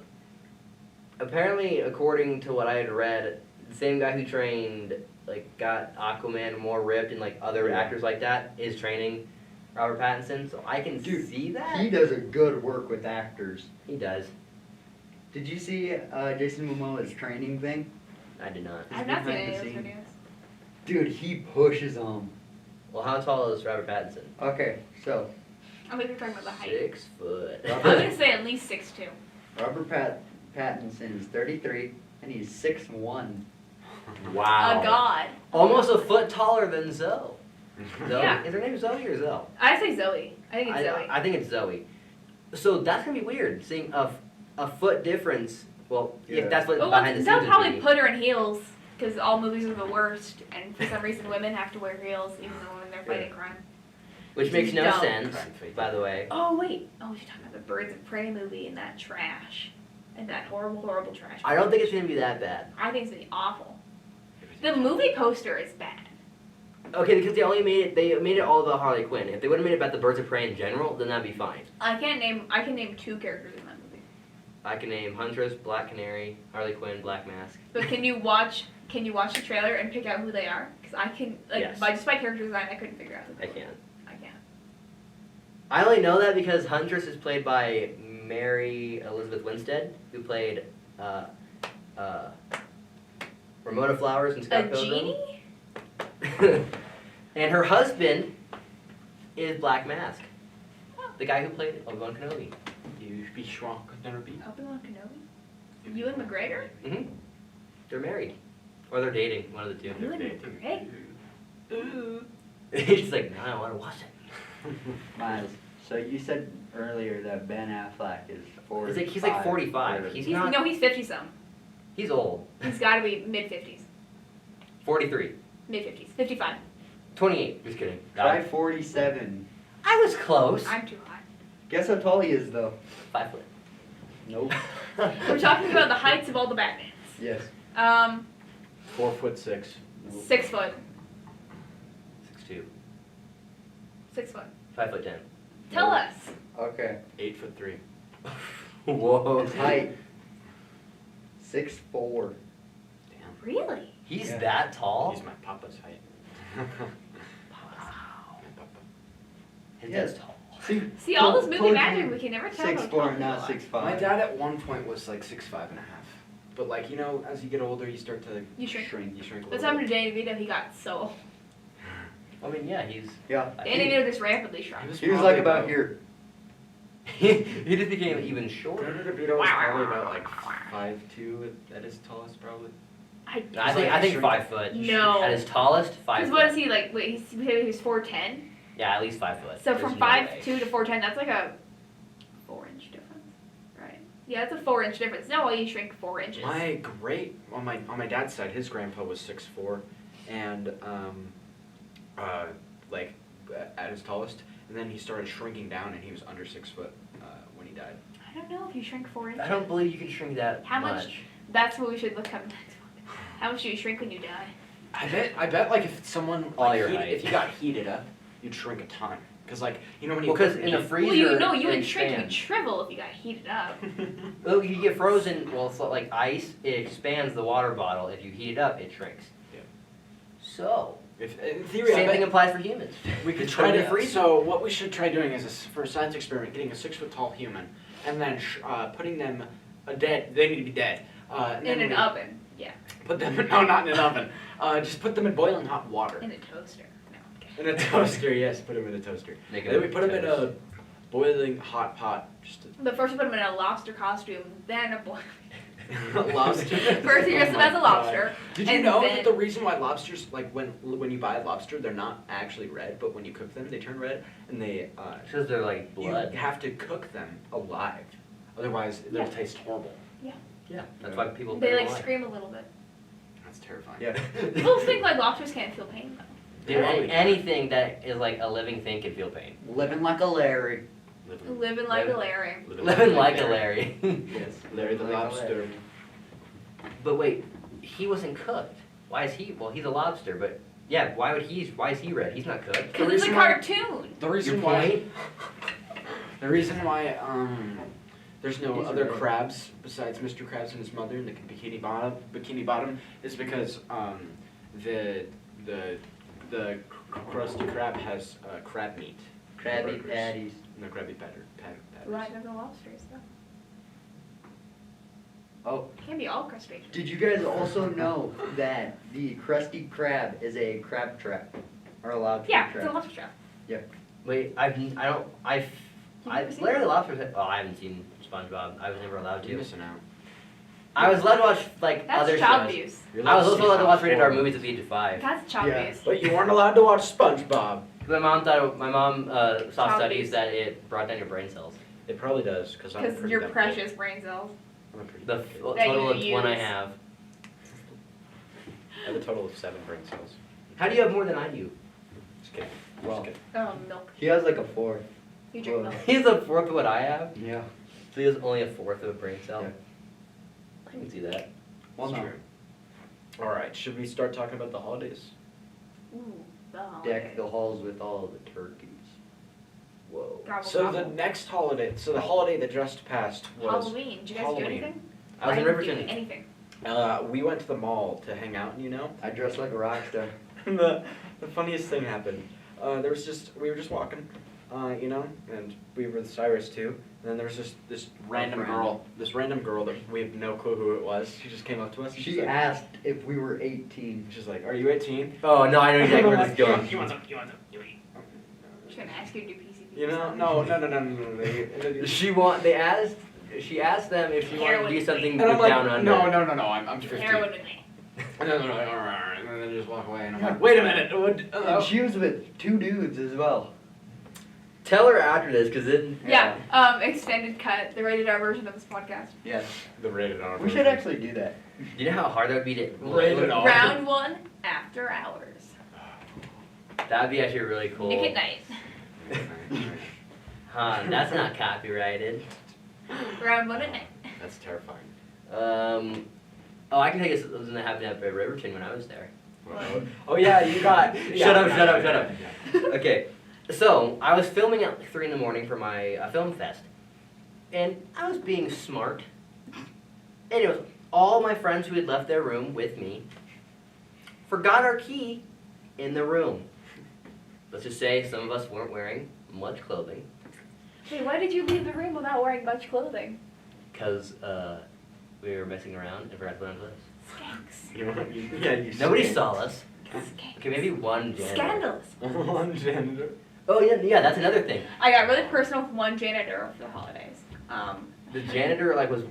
Apparently, according to what I had read, the same guy who trained, like, got Aquaman more ripped and like other Yeah. actors like that is training Robert Pattinson. So I can Dude, see that. He does a good work with actors. He does. Did you see Jason Momoa's training thing? I did not. I've not seen behind any the of those scenes. videos. Dude, he pushes them. Well, how tall is Robert Pattinson? Okay, so I think you're talking about the height. 6 foot. I'm gonna say at least 6'2". Robert Pattinson is 33 and he's 6'1". Wow. A god. Almost a foot taller than Zoe. Zoe? Yeah. Is her name Zoe or Zoe? I say Zoe. I think it's Zoe. I think it's Zoe. So that's gonna be weird, seeing a foot difference. Well, Yeah. if that's what Well, behind the they'll scenes probably would be. put her in heels because all movies are the worst, and for some reason women have to wear heels even though when they're fighting crime. Which makes Which no is dumb. sense, Crime fighting. by the way. Oh wait, oh you're talking about the Birds of Prey movie and that trash, and that horrible trash. I don't think it's gonna be that bad. I think it's gonna be awful. The movie poster is bad. Okay, because they made it all about Harley Quinn. If they would have made it about the Birds of Prey in general, then that'd be fine. I can name 2 characters in that movie. I can name Huntress, Black Canary, Harley Quinn, Black Mask. But can you watch the trailer and pick out who they are? Because I can Yes. by character design I couldn't figure out who I they were. can. I can't. I only know that because Huntress is played by Mary Elizabeth Winstead, who played Ramona Flowers in Scott A Pilgrim. genie? And her husband is Black Mask, the guy who played Obi-Wan Kenobi. You be shrunk, never be. Obi-Wan Kenobi? Ewan McGregor? Mm-hmm. They're married, or they're dating. One of the two. Ewan dating. McGregor? He's like, no, I want to watch it. Miles, so you said earlier that Ben Affleck is 45. He's like 45. or- He's He's, not. no, he's 50-some. He's old. He's got to be mid-50s. 43. Mid-50s. 55. 28. Just kidding. Try 47. I was close. I'm too high. Guess how tall he is, though? 5 foot. Nope. We're talking about the heights of all the Batmans. Yes. 4'6". 6 foot. 6'2". 6 foot. 5'10". Tell us. Okay. 8'3". Whoa. His height. 6'4". Damn. Really? He's Yeah. that tall? He's my papa's height. Wow. My papa. His Yeah. dad's tall. See, all this movie Told magic, you we can never tell. 6'4", not 6'5". My dad at one point was like 6'5" and a half. but like you know, as you get older, you start to You shrink. You shrink a What's little happened bit. to Danny Vito? He got so. I mean, yeah, he's. Yeah. Danny Vito just rapidly shrunk. He was like about here. he just became even shorter. Danny DeVito was probably about like 5'2" at his tallest, probably. I He's think like 5 foot. No. At his tallest, 5 Because foot. what is he like? Wait, he was 4'10". Yeah, at least 5 foot. So There's from no 5'2" way. to 4'10", that's like a 4-inch difference, right? Yeah, that's a 4-inch difference. No way you shrink 4 inches. My great on my dad's side, his grandpa was 6'4", and like at his tallest, and then he started shrinking down, and he was under 6 foot when he died. I don't know if you shrink 4 inches. I don't believe you can shrink that How much? That's what we should look up next one. How much do you shrink when you die? I bet like if someone All like, your heat- height. if you got heated up, you'd shrink a ton. Cause like you know when you Well, because cook in the meat- freezer, Well, you know, you it would shrink, you'd expands. shrivel if you got heated up. Well, you get frozen. Well, it's like ice. It expands the water bottle. If you heat it up, it shrinks. Yeah. So if, in theory, I same bet thing applies for humans. we could Just try put it in to. the freezer. So what we should try doing is for a science experiment, getting a 6 foot tall human, and then putting them dead. They need to be dead. And In then an we oven. Yeah. Put them no, not in an oven. Just put them in boiling hot water. In a toaster. No, I'm kidding. In a toaster, yes. Put them in a toaster. Make Then we put them in a boiling hot pot. Just But first you put them in a lobster costume, then a boy. a lobster. First you dress them Oh my as a lobster. God. Did you and know then- that the reason why lobsters, like when you buy a lobster, they're not actually red, but when you cook them, they turn red, and they Because they're like blood. you have to cook them alive, otherwise they'll Yeah. taste horrible. Yeah, that's why people. They put like them on. scream a little bit. That's terrifying. Yeah. People think like lobsters can't feel pain though. Dude, anything that is like a living thing can feel pain. Living like a Larry. Living like a Larry. Living like a Larry. Yes, Larry the Like a lobster. But wait, he wasn't cooked. Why is he? Well, he's a lobster, but yeah. Why is he red? He's not cooked. Because it's a reason why- cartoon. The reason Your why. point? The reason why there's no These are other red. crabs besides Mr. Krabs and his mother in the Bikini Bottom is because the Krusty Krab has crab meat. Krabby Burgers. Patties. No Krabby Patties. Right, they're the lobsters though. Oh, Can't be all crustaceans. did you guys also know that the Krusty Krab is a crab trap? Or a lobster Yeah, it's a trap? lobster trap. Wait, I've never seen Larry it? the Lobster. Oh, I haven't seen SpongeBob. I was never allowed You're to. missing out. I was allowed to watch like That's other child shows. abuse. You're I was to also see allowed to watch Top rated R Four. movies at the age of 5. That's child Yeah. abuse. But you weren't allowed to watch SpongeBob. My mom saw Child studies abuse. that it brought down your brain cells. It probably does, because I'm Because pretty your damn precious brain cells. cool. I'm a pretty The damn cool. That total you of one I use. have. I have a total of 7 brain cells. How do you have more than I do? Just kidding. Well, Just kidding. Oh, milk. he has like a 4. You drink Well, milk. He's a fourth of what I have. Yeah. So he has only a fourth of a brain cell. Yeah. I can see that. Well, It's no. true. All right, should we start talking about the holidays? Ooh, the Deck holidays. the halls with all the turkeys. Whoa. Gobble, So gobble. the next holiday, so the holiday that just passed was Halloween. Did you guys Halloween. do anything? I was in didn't do Riverton. anything. We went to the mall to hang out, you know. I dress like a rock star. the funniest thing happened. We were just walking, you know, and we were with Cyrus too. And then there was just this random girl that we have no clue who it was. She just came up to us. And She she's like, asked if we were 18. she's like, "Are you 18?" Oh no, I know exactly where this is going. You want some? You want some? She's gonna ask you to do PCP. You know, no. She asked them if she wanted to do Heroin. something And I'm like, down under. no, I'm 15. Heroin with me. No, and then they just walk away, and I'm like, wait a minute, And she was with 2 dudes as well. Tell her after this, cause then. Yeah. Extended cut, the rated R version of this podcast. Yes. The rated R. We should actually do that. You know how hard that would be to. Rated R. Round 1, after hours. That'd be actually really cool. Nick at night. Huh? That's not copyrighted. Round 1 at night. That's terrifying. Oh, I can tell you something that happened at Riverton when I was there. Oh yeah, you got. Shut up. Okay, so I was filming at 3 in the morning for my film fest, and I was being smart. Anyways, all my friends who had left their room with me forgot our key in the room. Let's just say some of us weren't wearing much clothing, Wait, why did you leave the room without wearing much clothing? because We were messing around and forgot to put on gloves. Skanks. You Nobody saw us. Skanks. Okay, maybe one janitor. Scandalous. One janitor. Oh yeah, that's another thing. I got really personal with one janitor over the holidays. The janitor was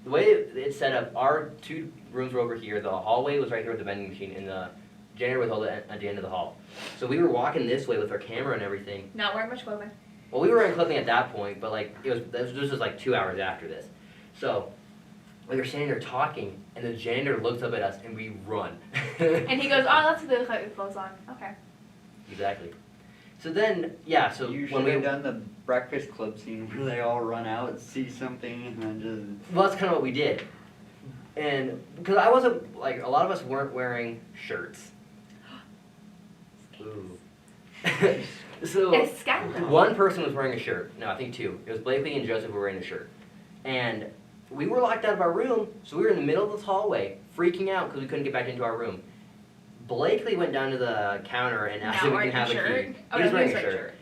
the way it's set up. Our 2 rooms were over here. The hallway was right here with the vending machine, and the janitor was at the end of the hall. So we were walking this way with our camera and everything. Not wearing much clothing. Well, we were wearing clothing at that point, but like this was like 2 hours after this. So we were standing there talking, and the janitor looks up at us, and we run. And he goes, oh, that's what they look like with clothes on. Okay. Exactly. So then, yeah. So You when should we have done the Breakfast Club scene where they all run out, see something, and then just. well, that's kind of what we did. And because I wasn't like a lot of us weren't wearing shirts. Ooh. So It's scandalous. one person was wearing a shirt. No, I think 2. It was Blakely and Joseph were wearing a shirt. And we were locked out of our room, so we were in the middle of this hallway, freaking out because we couldn't get back into our room. Blakely went down to the counter and asked if we can have a key. Oh, He was no, wearing a shirt.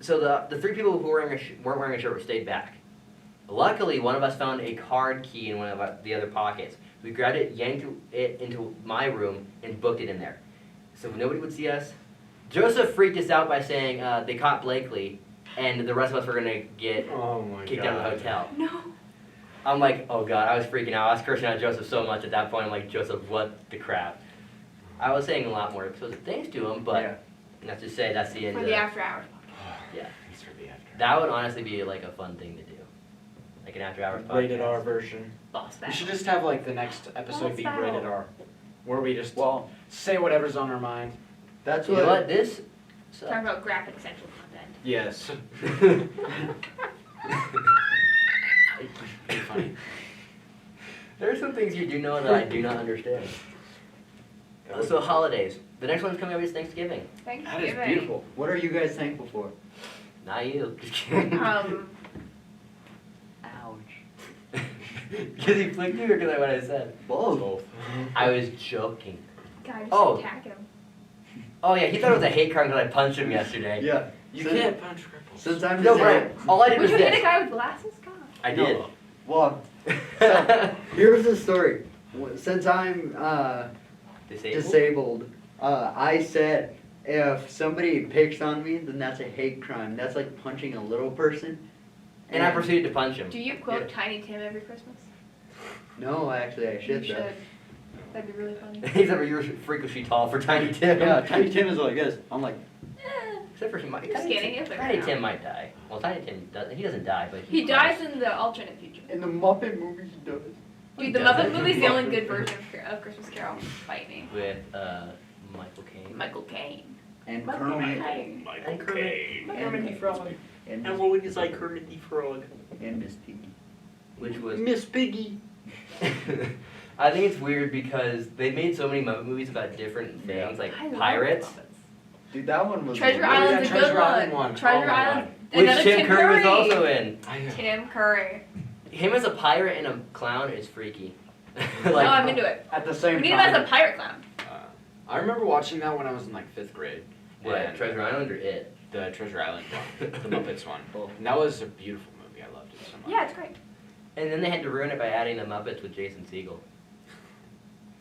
So the 3 people who weren't wearing a shirt stayed back. Luckily, one of us found a card key in one of the other pockets. We grabbed it, yanked it into my room, and booked it in there. So nobody would see us. Joseph freaked us out by saying they caught Blakely, and the rest of us were gonna get Oh my kicked god. out of the hotel. No. I'm like, oh god, I was freaking out. I was cursing out Joseph so much at that point. I'm like, Joseph, what the crap? I was saying a lot more explosive things to him, but Yeah. let's just say that's the end For of the it. after hours. Yeah. Thanks for the after. That would honestly be like a fun thing to do. Like an after hours podcast. Rated R version. Boss We battle. should just have like the next episode Boss be battle. rated R. Where we just Well, say whatever's on our mind. that's You know what. what? This Talking sucks. about graphic sexual content. Yes. Pretty funny. There are some things you do know that I do not understand. So holidays. The next one's coming up is Thanksgiving. Thanksgiving. That is beautiful. What are you guys thankful for? Not you. Just kidding. Ouch. Because he flicked you or because I what I said? Both. I was joking. God, just Oh. attack him. Oh yeah, he thought it was a hate crime because I punched him yesterday. Yeah. You Since- can't punch cripples. Since I'm No, disabled. Brian. All I did Would was you hit a this. guy with glasses? God. I did. No. Well, here's the story. Since I'm disabled, I said if somebody picks on me, then that's a hate crime. That's like punching a little person. And I proceeded to punch him. Do you quote Tiny Tim every Christmas? No, actually, I should. You though. should. That'd be really funny. Except for you're freakishly tall for Tiny Tim. Yeah, Tiny Tim is like this. I'm like, Except for Tiny Just kidding, it's Tiny okay. Tim might die. Well, Tiny Tim doesn't. He doesn't die, but He dies in the alternate future. in the Muppet movie, he does. Dude, the Doesn't? Muppet movie's the only good version of Christmas Carol. Fight me. with Michael Caine. Michael Caine. And Michael Kermit. Caine. And Kermit. Kermit the Frog. And And what would you say, Kermit the Frog? and Miss Piggy. Which was. Miss Piggy. I think it's weird because they made so many Muppet movies about different things, like I love pirates. Muppets. Dude, that one was. Treasure yeah, Island's a Treasure good Island one. one. Treasure Oh my Island. Which Another Tim Curry was Curry. also in. Tim Curry. Him as a pirate and a clown is freaky. Oh, I'm into it. At the same We need him time. as a pirate clown. I remember watching that when I was in like 5th grade. What, And Treasure Island or It? The Treasure Island one. The Muppets one. Both. And that was a beautiful movie. I loved it so much. Yeah, it's great. And then they had to ruin it by adding the Muppets with Jason Segel.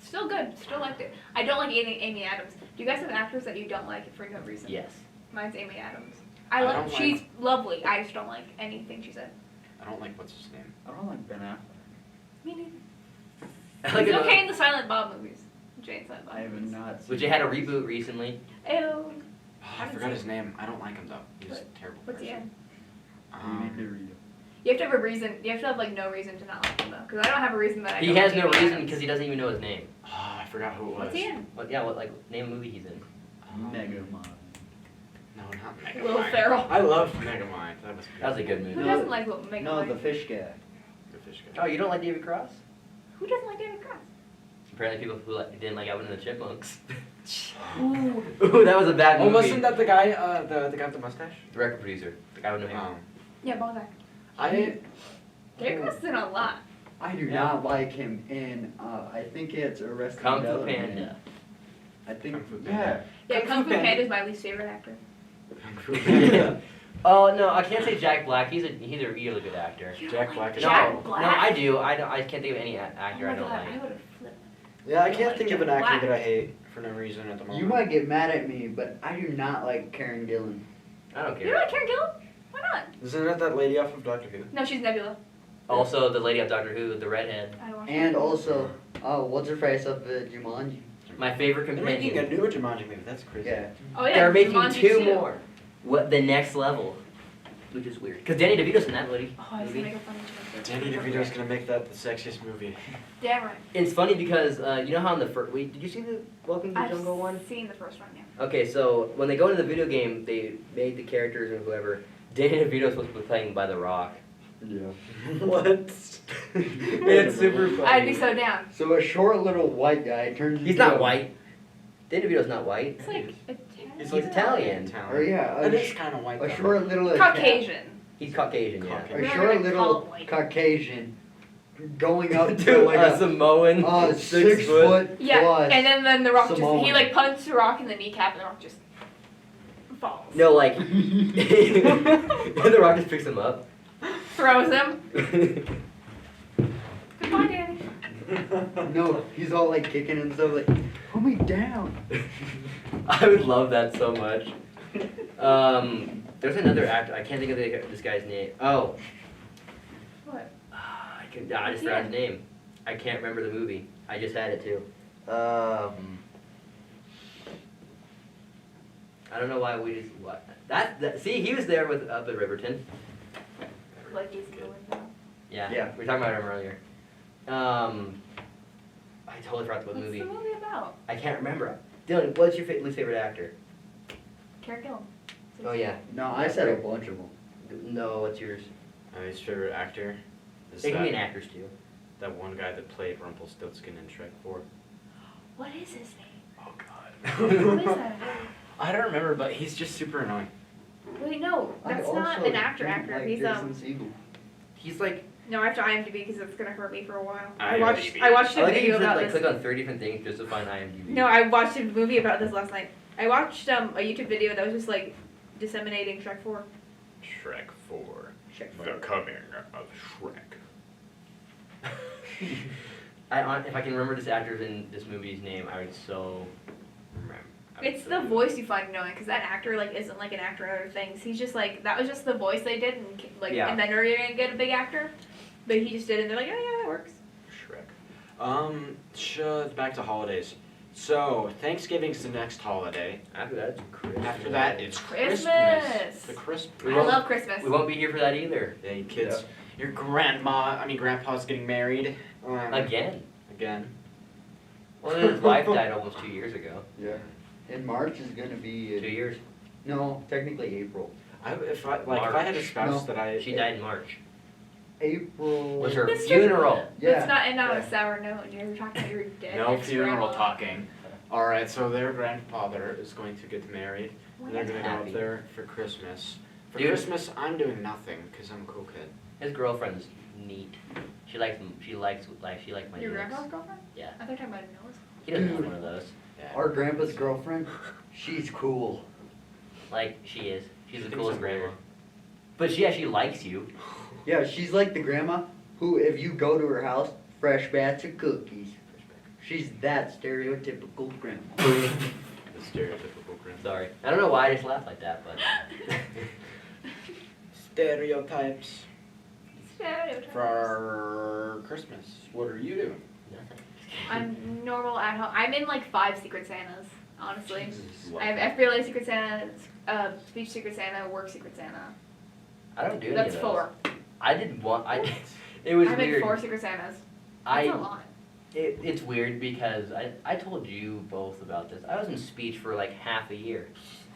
Still good. Still liked it. I don't like Amy Adams. Do you guys have actors that you don't like for no reason? Yes. Mine's Amy Adams. I love. don't She's lovely. I just don't like anything she said. I don't like what's his name. I don't like Ben Affleck. Me neither. I like He's it. okay in the Silent Bob movies. Jane Silent Bob I have movies. not seen. Which they had a reboot recently. Ew. Oh, I forgot his name. I don't like him though. He's a terrible What's he person. in? You need to read it. You have to have a reason. You have to have like no reason to not like him though, because I don't have a reason that I. He don't has like no Amy reason Adams. because he doesn't even know his name. Oh, I forgot who it was. What's he in? What? Yeah. What? Like name a movie he's in. Megamind. No, not Megamind. Will Ferrell. I love Megamind. That was That was a good Who movie. No, doesn't like what Megan? No, the fish guy. The fish guy. Oh, you don't like David Cross? Who doesn't like David Cross? Apparently, people who didn't like Alvin and the Chipmunks. Ooh. Ooh, that was a bad Oh, movie. wasn't that the guy? The guy with the mustache? The record producer, the guy with no hair. Yeah, ball guy. I David Cross is in a lot. I do Yeah. not like him in. I think it's Arrested Kung Fu Development. Panda. I think. Kung Fu Yeah. Panda. Yeah, Kung Kung Fu Fu Panda. Panda is my least favorite actor. Yeah. Oh no, I can't say Jack Black. He's a really good actor. You Jack don't Black like is- Jack No, Black? no, I do. I can't think of any actor Oh my I don't God, I like. would have flipped. Yeah, I You can't like think of an Jack actor Black. that I hate for no reason at the moment. You might get mad at me, but I do not like Karen Gillan. I don't You care. don't like Karen Gillan? Why not? Isn't it that lady off of Doctor Who? No, she's Nebula. Also, the lady of Doctor Who, the redhead. I watched And it. also, what's her face of Jumanji? My favorite They're making a companion. new Jumanji movie. That's crazy. Yeah. Oh yeah, They're making Jumanji 2 too. more. What the next level? Which is weird. Because Danny DeVito's in that movie. Oh, I was gonna make a funny joke. Danny DeVito's gonna make that the sexiest movie. Damn right. It's funny because you know how in the first. Wait, did you see the Welcome to the I've Jungle one? seen the first one, yeah. Okay, so when they go into the video game, they made the characters and whoever. Danny DeVito's supposed to be playing by The Rock. Yeah. What? It's super funny. I'd be so down. So a short little white guy turns He's into not a- white. Danny DeVito's not white. It's like Italian. He's He's Italian. Or yeah, That is kind of white. a though. short little Caucasian. He's Caucasian, yeah. Caucasian. a We're not short gonna call little him white. Caucasian going up to Dude, like a Samoan. 6 foot Yeah, plus. and then the Rock just Samoan. he like punched the Rock in the kneecap, and the Rock just falls. No, like. and The Rock just picks him up. Throws him. Goodbye, Danny. No, he's all like kicking and stuff like, put me down. I would love that so much. There's another actor. I can't think of this guy's name. Oh. What? I just forgot his name. I can't remember the movie. I just had it too. I don't know why we just what that see he was there with up at Riverton. Like he's in the window. Yeah. Yeah. We were talking about him earlier. I totally forgot what What's movie. the movie about? I can't remember. Dylan, what's your least favorite actor? Karen Gillan. Oh yeah. No, I said a bunch of them. No, what's yours? His favorite actor is It can be an that, actors too. that one guy that played Rumpelstiltskin in Shrek 4. What is his name? Oh Who is God. that? I don't remember, but he's just super annoying. Wait, no, I that's not also an actor. don't Actor. like He's Jason Segel. He's like No, I have to IMDb because it's gonna hurt me for a while. I IMDb. watched I a like that you video just about like this. click on 30 different things just to find IMDb. No, I watched a movie about this last night. I watched a YouTube video that was just like disseminating Shrek 4. Shrek 4. Shrek 4. The coming of Shrek. If I can remember this actor's in this movie's name, I would so remember. It's the voice you find annoying because that actor like isn't like an actor in other things. He's just like that was just the voice they did and like Yeah. and then you're gonna get a big actor, but he just did it and they're like, oh yeah, that works. Shrek. Back to holidays. So, Thanksgiving's the next holiday. After that, it's Christmas. After that, it's Christmas. Christmas. The Christmas. We I won't- love Christmas. We won't be here for that either. Yeah, you kids. Your grandpa's getting married. Again. Again. Well, his wife died almost 2 years ago. Yeah. In March is gonna be 2 years. no, technically April. If I had a spouse No. that I She died in March. April. Was her Mr. funeral. Let's not end on yeah. a sour note. And you're talking about your dead No ex-grandma. funeral talking. All right, so their grandfather is going to get married, and they're gonna go Happy. up there for Christmas. For Dude. Christmas, I'm doing nothing because I'm a cool kid. His girlfriend's neat. She likes my Your looks. grandpa's girlfriend? Yeah. I thought you were talking about Noah's. He doesn't have one of those. Yeah. Our grandpa's girlfriend, she's cool. Like she is. She's She the thinks coolest I'm grandma. weird. But she actually likes you. Yeah, she's like the grandma who, if you go to her house, fresh batch of cookies. She's that stereotypical grandma. The stereotypical grandpa. Sorry. I don't know why I just laughed like that, but Stereotypes Stereotypes. for Christmas. What are you doing? nothing. I'm normal at home. I'm in like 5 Secret Santas, honestly. Jesus. I have FBLA Secret Santa, Speech Secret Santa, Work Secret Santa. I don't do any That's of those. 4. I did one. It was I'm in weird. 4 Secret Santas. That's a I lot. it's weird because I told you both about this. I was in speech for like half a year.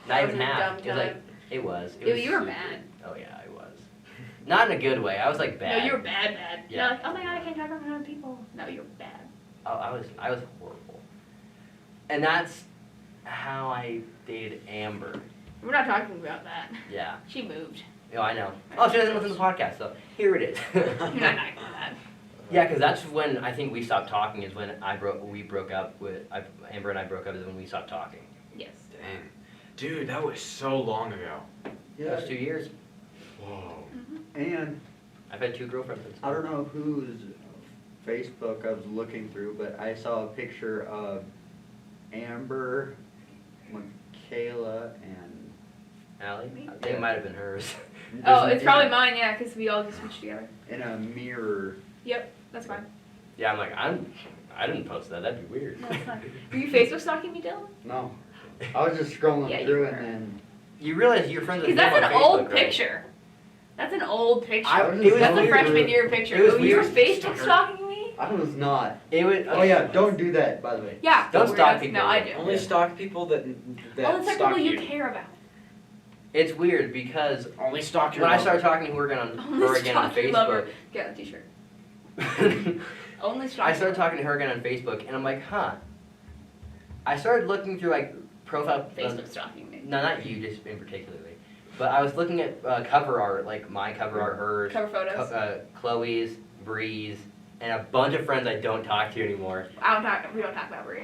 Not That even was a half. dumb It was like time. it was. It Ew, was you were super- bad. Oh yeah, I was. Not in a good way. I was like bad. No, you were bad. Yeah. You're like, oh my god, I can't talk in front of people. No, you're bad. I was horrible. And that's how I dated Amber. We're not talking about that. Yeah. She moved. Oh, I know. Oh, she doesn't listen to the podcast, so here it is. You're not talking about that. Yeah, because that's when I think we stopped talking. Is when Amber and I broke up. Is when we stopped talking. Yes. Dang. Dude, that was so long ago. That's 2 years. Whoa. And I've had 2 girlfriends. Since I don't know whose Facebook I was looking through, but I saw a picture of Amber, Michaela, and Allie? Me? I think it might have been hers. Oh, there's it's an- probably mine, yeah, because we all just switched together. in a mirror. Yep, that's fine. Yeah, I'm like, I didn't post that. That'd be weird. No, it's fine. Were you Facebook stalking me, Dylan? No, I was just scrolling Yeah, you through were. and then You realize you're friends with Because him that's on an old Facebook, right? picture. That's an old picture. I was it was That's a going freshman through- year picture. it was Oh, you were weird. Facebook stalking me? I was not. It would. Oh yeah, don't do that, by the way. Yeah. Don't we're stalk not- people. No, I do. Only stalk people that All the stalk people you you. care about. It's weird because Only stalk your when I lover. started talking to her again on Only stalk your lover. Get a t-shirt. Facebook, Only stalk I your started lover. talking to her again on Facebook, and I'm like, huh. I started looking through like profile. Facebook stalking me. No, not you, just in particularly. But I was looking at cover art, like my cover art, hers, Cover photos. Chloe's, Bree's, and a bunch of friends I don't talk to anymore. We don't talk about Brie.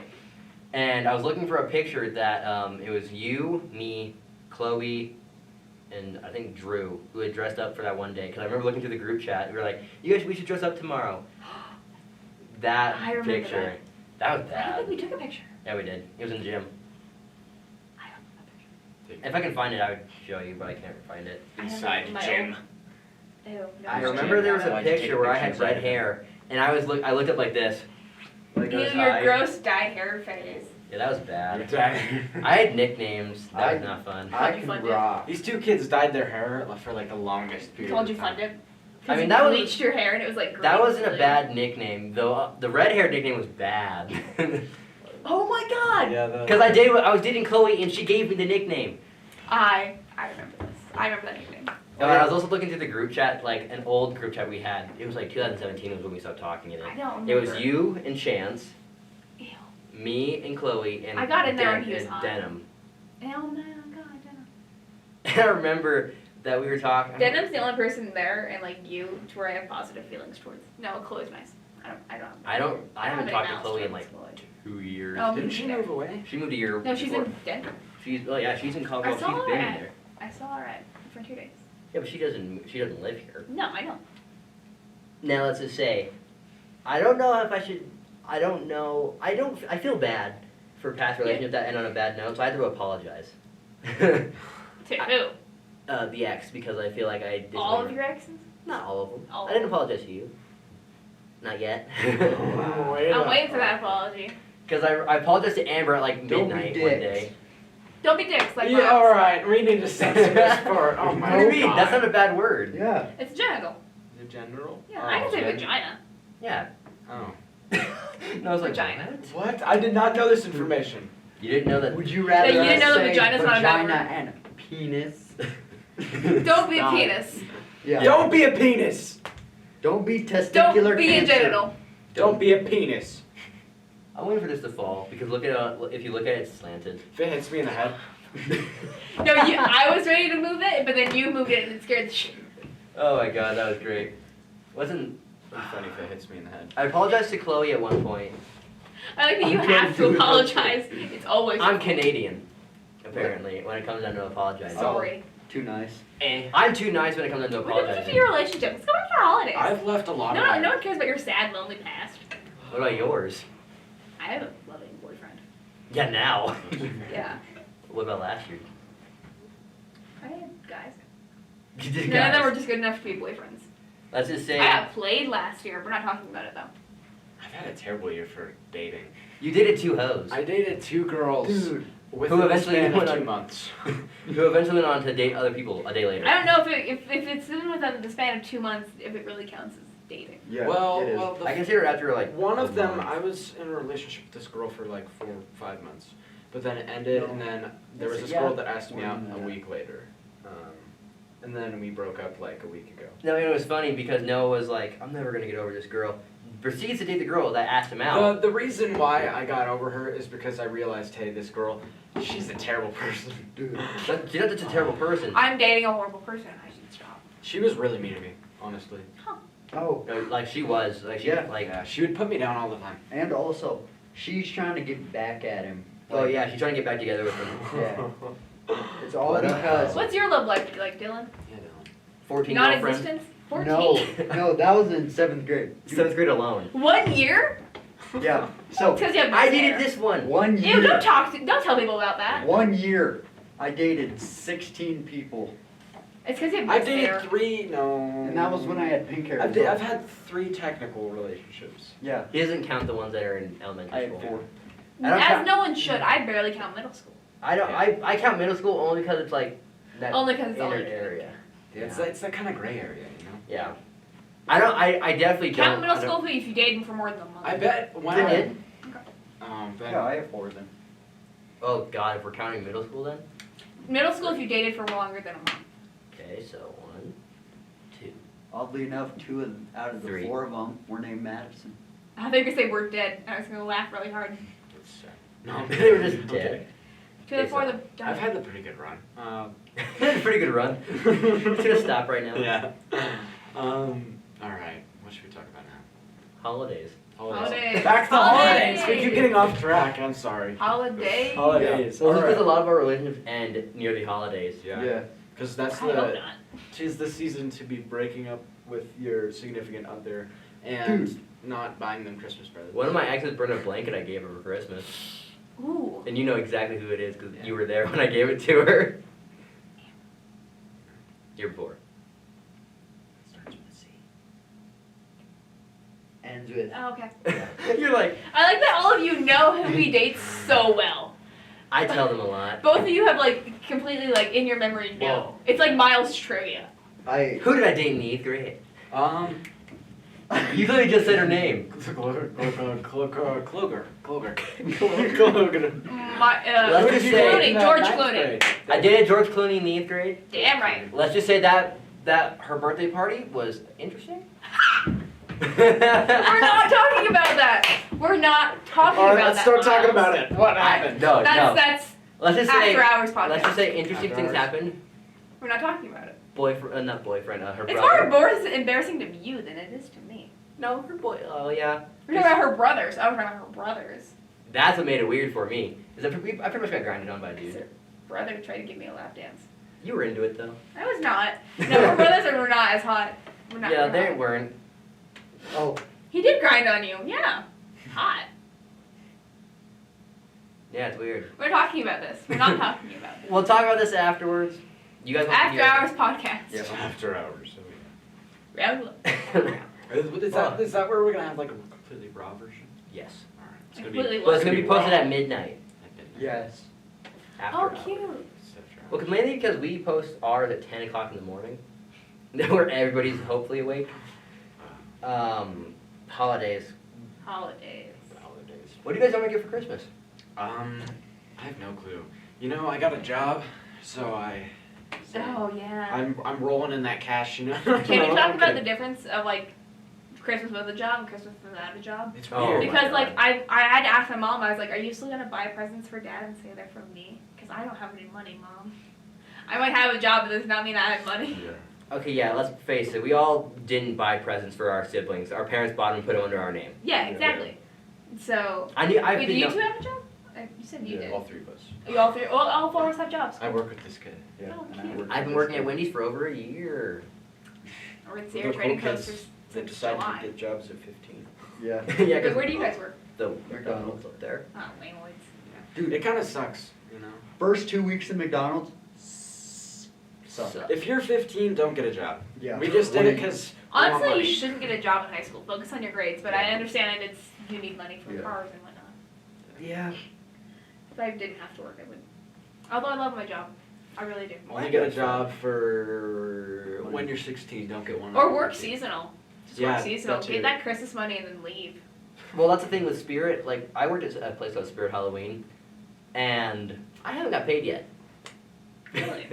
And I was looking for a picture that it was you, me, Chloe, and I think Drew, who had dressed up for that one day. Because I remember looking through the group chat, and we were like, "You guys, we should dress up tomorrow." That I remember picture, that was I don't bad. think we took a picture. Yeah, we did. It was in the gym. I don't know that picture. If I can find it, I would show you, but I can't find it. Inside My gym. Ew, no. I Gym. remember there was a Why'd you take picture where I had pictures red of it? hair, and I looked up like this. Like Ew, I was your high. gross dyed hair face. Yeah, that was bad. Exactly. I had nicknames. That I- was not fun. I How'd you can find it? rock. These 2 kids dyed their hair for like the longest period. Told you of time. fund it. I mean, You that was- bleached your hair and it was like green. That wasn't a really. bad nickname, though. The red hair nickname was bad. Oh my god! Yeah. Because I was dating Chloe, and she gave me the nickname. I remember this. I remember that nickname. And I was also looking through the group chat, like an old group chat we had. It was like 2017 was when we stopped talking in I it. don't remember. It was you and Chance, Ew. me and Chloe, and I got in there when he was and hot. Denim. Ew, no, God, Denim. And I remember that we were talking. Denim's the only person there, and like you, to where I have positive feelings towards. No, Chloe's nice. I haven't talked to mouths Chloe in towards like Chloe. 2 years. Oh, Didn't she move away? She moved a year. No, she's before. in Denver. She's in Colorado. I saw She's her been at- there. I saw her for 2 days. Yeah, but she doesn't live here. No, I know. Now let's just say, I don't know if I should. I don't know. I feel bad for past relationships that end on a bad note, so I had to apologize. To who? The ex, because I feel like I did. All of your exes? Not all of them. All I didn't of them. apologize to you. Not yet. I'm waiting for that apology. Because I apologized to Amber at like Don't be midnight one dicks. day. Don't be dicks like Yeah, Miles. alright, we need to censor this part. Oh my What do you mean? god. That's not a bad word. Yeah. It's genital. The general? Yeah, I can say okay. vagina. Yeah. Oh. No, I was like, Vagina. what? What? I did not know this information. You didn't know that. Would you rather you didn't know us that say vagina's not a bad vagina word? and penis? Don't be a Stop. penis. Yeah. Don't be a penis! Don't be testicular Don't be a cancer. genital. Don't be a penis. I'm waiting for this to fall because look at if you look at it, it's slanted. If it hits me in the head. No, I was ready to move it, but then you moved it and it scared the shit. Oh my god, that was great. Wasn't It'd be funny if it hits me in the head. I apologized to Chloe at one point. I like that you I'm have trying to to do it. apologize. It's always I'm Canadian, apparently, when it comes down to apologizing. sorry. Too nice. I'm too nice when it comes down to What did you do apologizing. to your relationship? Let's go back to our holidays. I've left a lot no, of no, my- no one cares about your sad, lonely past. What about yours? I have a loving boyfriend. Yeah, now. Yeah. What about last year? I had guys. You did None of them guys. were just good enough to be boyfriends. Let's just say I got played last year. We're not talking about it though. I've had a terrible year for dating. you did it 2 hoes. I dated 2 girls Dude. within Who the eventually span of went 2 on- months. Who eventually went on to date other people a day later. I don't know if it's been within the span of 2 months, if it really counts as dating. Yeah. well, it is. well, the I consider it after like one of them, month. I was in a relationship with this girl for like 4 or 5 months, but then it ended, and then there was this Yeah. girl that asked me out More a than that. week later, and then we broke up like a week ago. No, it was funny because Noah was like, I'm never gonna get over this girl. Proceeds to date the girl that asked him out. The reason why I got over her is because I realized, hey, this girl, she's a terrible person. Dude. But she's not such a terrible person. I'm dating a horrible person. I should stop. She was really mean to me, honestly. Oh, Like she was. Like she Yeah. like Yeah, she would put me down all the time. and also, she's trying to get back at him. oh yeah, she's trying to get back together with him. Yeah. It's all What up? because What's your love life like, Dylan? Yeah, Dylan. 14 girlfriend. Non-existence? 14? no, that was in 7th grade. 7th grade alone. 1 year? Yeah. So Because you have I nice dated hair. this one. 1 Ew, year. don't tell people about that. 1 year. I dated 16 people, It's because you have I've nice hair. dated 3. No. and that was when I had pink hair. I've, as well. I've had 3 technical relationships. Yeah, He doesn't count the ones that are in I elementary had school. 4. I don't As count- no one should. I barely count middle school. I don't. I count middle school only because it's like that Only because it's inner elementary. area. It's that kind of gray area, you know. Yeah. I don't. I definitely Count don't. middle I don't- school if you dated them for more than a month. I bet when I did. But Yeah, I have 4 then. Oh God, if we're counting middle school then. Middle school if you dated for longer than a month. Okay, so 1, 2. Oddly enough, 2 out of the 3. 4 of them were named Madison. I thought you were going to say we're dead. I was going to laugh really hard. no, They were just Okay. dead. 2 of the 4 so of the I've had a pretty good run. Pretty good run. It's gonna stop right now. Yeah. All right. What should we talk about now? Holidays. Holidays. Back to Holidays. holidays. We keep getting off track. I'm sorry. Holiday. Holidays. Well, it's All because a right. lot of our relationships end near the holidays. Yeah. Because I that's hope the not. tis the season to be breaking up with your significant other and not buying them Christmas presents. One of my exes burned a blanket I gave her for Christmas, Ooh. and you know exactly who it is because Yeah. you were there when I gave it to her. Year before. Starts with a C. Ends with. Oh, okay. You're like, I like that all of you know who he dates so well. I tell them a lot. Both of you have like completely like in your memory know. Well- It's like Miles trivia. Who did I date in the 8th grade? You literally just said her name. Cloger. Let's just say- Clooney, George Clooney. I dated George Clooney in the 8th grade. Damn right. Let's just say that her birthday party was interesting. We're not talking about that. We're not talking All right, about let's that. start talking Miles. about it. What happened? No, no. That's Let's just say. after hours podcast. Let's just say interesting After things hours. happened. We're not talking about it. Boyfriend, not boyfriend. Her It's brother. more embarrassing to you than it is to me. No, her boy. Oh yeah. We're talking about her brothers. I was talking about her brothers. That's what made it weird for me. Is that I pretty much got grinded on by a dude. Her brother tried to give me a lap dance. You were into it though. I was not. No, her brothers were not as hot. We're not Yeah, hot. they weren't. Oh, He did grind on you. Yeah. Hot. Yeah, it's weird. We're talking about this. We're not talking about it. We'll talk about this afterwards. You guys want to After hear? hours podcast. Yes, after hours. Round one. Is that where we're gonna have like a completely raw version? Yes. All right. It's gonna Completely be. Well, it's gonna be posted raw. at midnight. yes. After Oh, hours. cute. Well, mainly because we post ours at 10 o'clock in the morning, where everybody's hopefully awake. Holidays. Holidays. Holidays. What do you guys want to get for Christmas? I have no clue. You know, I got a job, so Oh yeah. I'm rolling in that cash, you know. Can you talk about the difference of like Christmas with a job and Christmas without a job? It's Oh, weird. my Because like God. I had to ask my mom. I was like, "Are you still gonna buy presents for Dad and say they're from me? Because I don't have any money, Mom. I might have a job, but that does not mean I have money." Okay, yeah, let's face it. We all didn't buy presents for our siblings. Our parents bought them and put them under our name. Yeah, exactly. So, I've wait, do been you no- two have a job? You said you did. all 3 of us. You all three? Well, all 4 of us have jobs. I work with this kid. Yeah. Oh, and I cute. work I've with been this working at kid. Wendy's for over a year. Or it's The your trading cool coasters kids that since decided July. to get jobs at 15. Yeah. Yeah, Wait, because where do you guys work? the McDonald's. McDonald's up there. Oh, Wayne Woods. Dude, It kind of sucks, you know. first 2 weeks in McDonald's. Suck. So- If you're 15, don't get a job. Yeah. We just did it because. Honestly, you shouldn't get a job in high school. Focus on your grades. But I understand it's you need money for Yeah. cars and whatnot. Yeah. If I didn't have to work, I would. Although I love my job, I really do. Only get a job for when you're 16. Don't get one. Or when work you're 15. seasonal. Just Yeah, work seasonal. that too. Get that Christmas money and then leave. Well, that's the thing with Spirit. Like, I worked at a place called Spirit Halloween, and I haven't got paid yet. Really?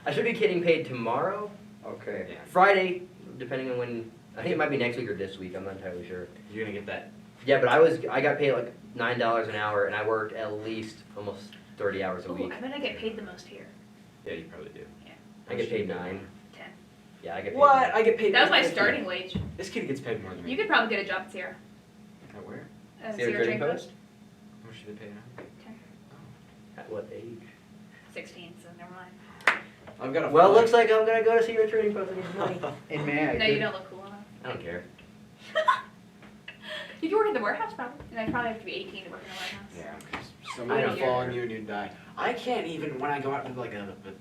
I should be getting paid tomorrow, Okay. Yeah. Friday, depending on when. I think it might be next week or this week. I'm not entirely sure. You're gonna get that. Yeah, but I got paid like $9 an hour, and I worked at least almost 30 hours a Ooh, week. I bet I get paid the most here. Yeah, you probably do. I get paid 9. 10. Yeah, I get paid. What? 9. I get paid. That was my 50. starting wage. This kid gets paid more than me. You could probably get a job at Sierra. At where? Sierra Sierra Trading Trading Post? How much do they pay now? At what age? 16, so never mind. I've got a. Well, feeling- looks like I'm gonna go to see Returning Post and get money. And man, I No, you could- don't look cool enough. I don't care. You can work in the warehouse probably, and I probably have to be 18 to work in the warehouse. Yeah, 'cause I somebody don't would fall care. on you and you'd die. I can't even when I go out to like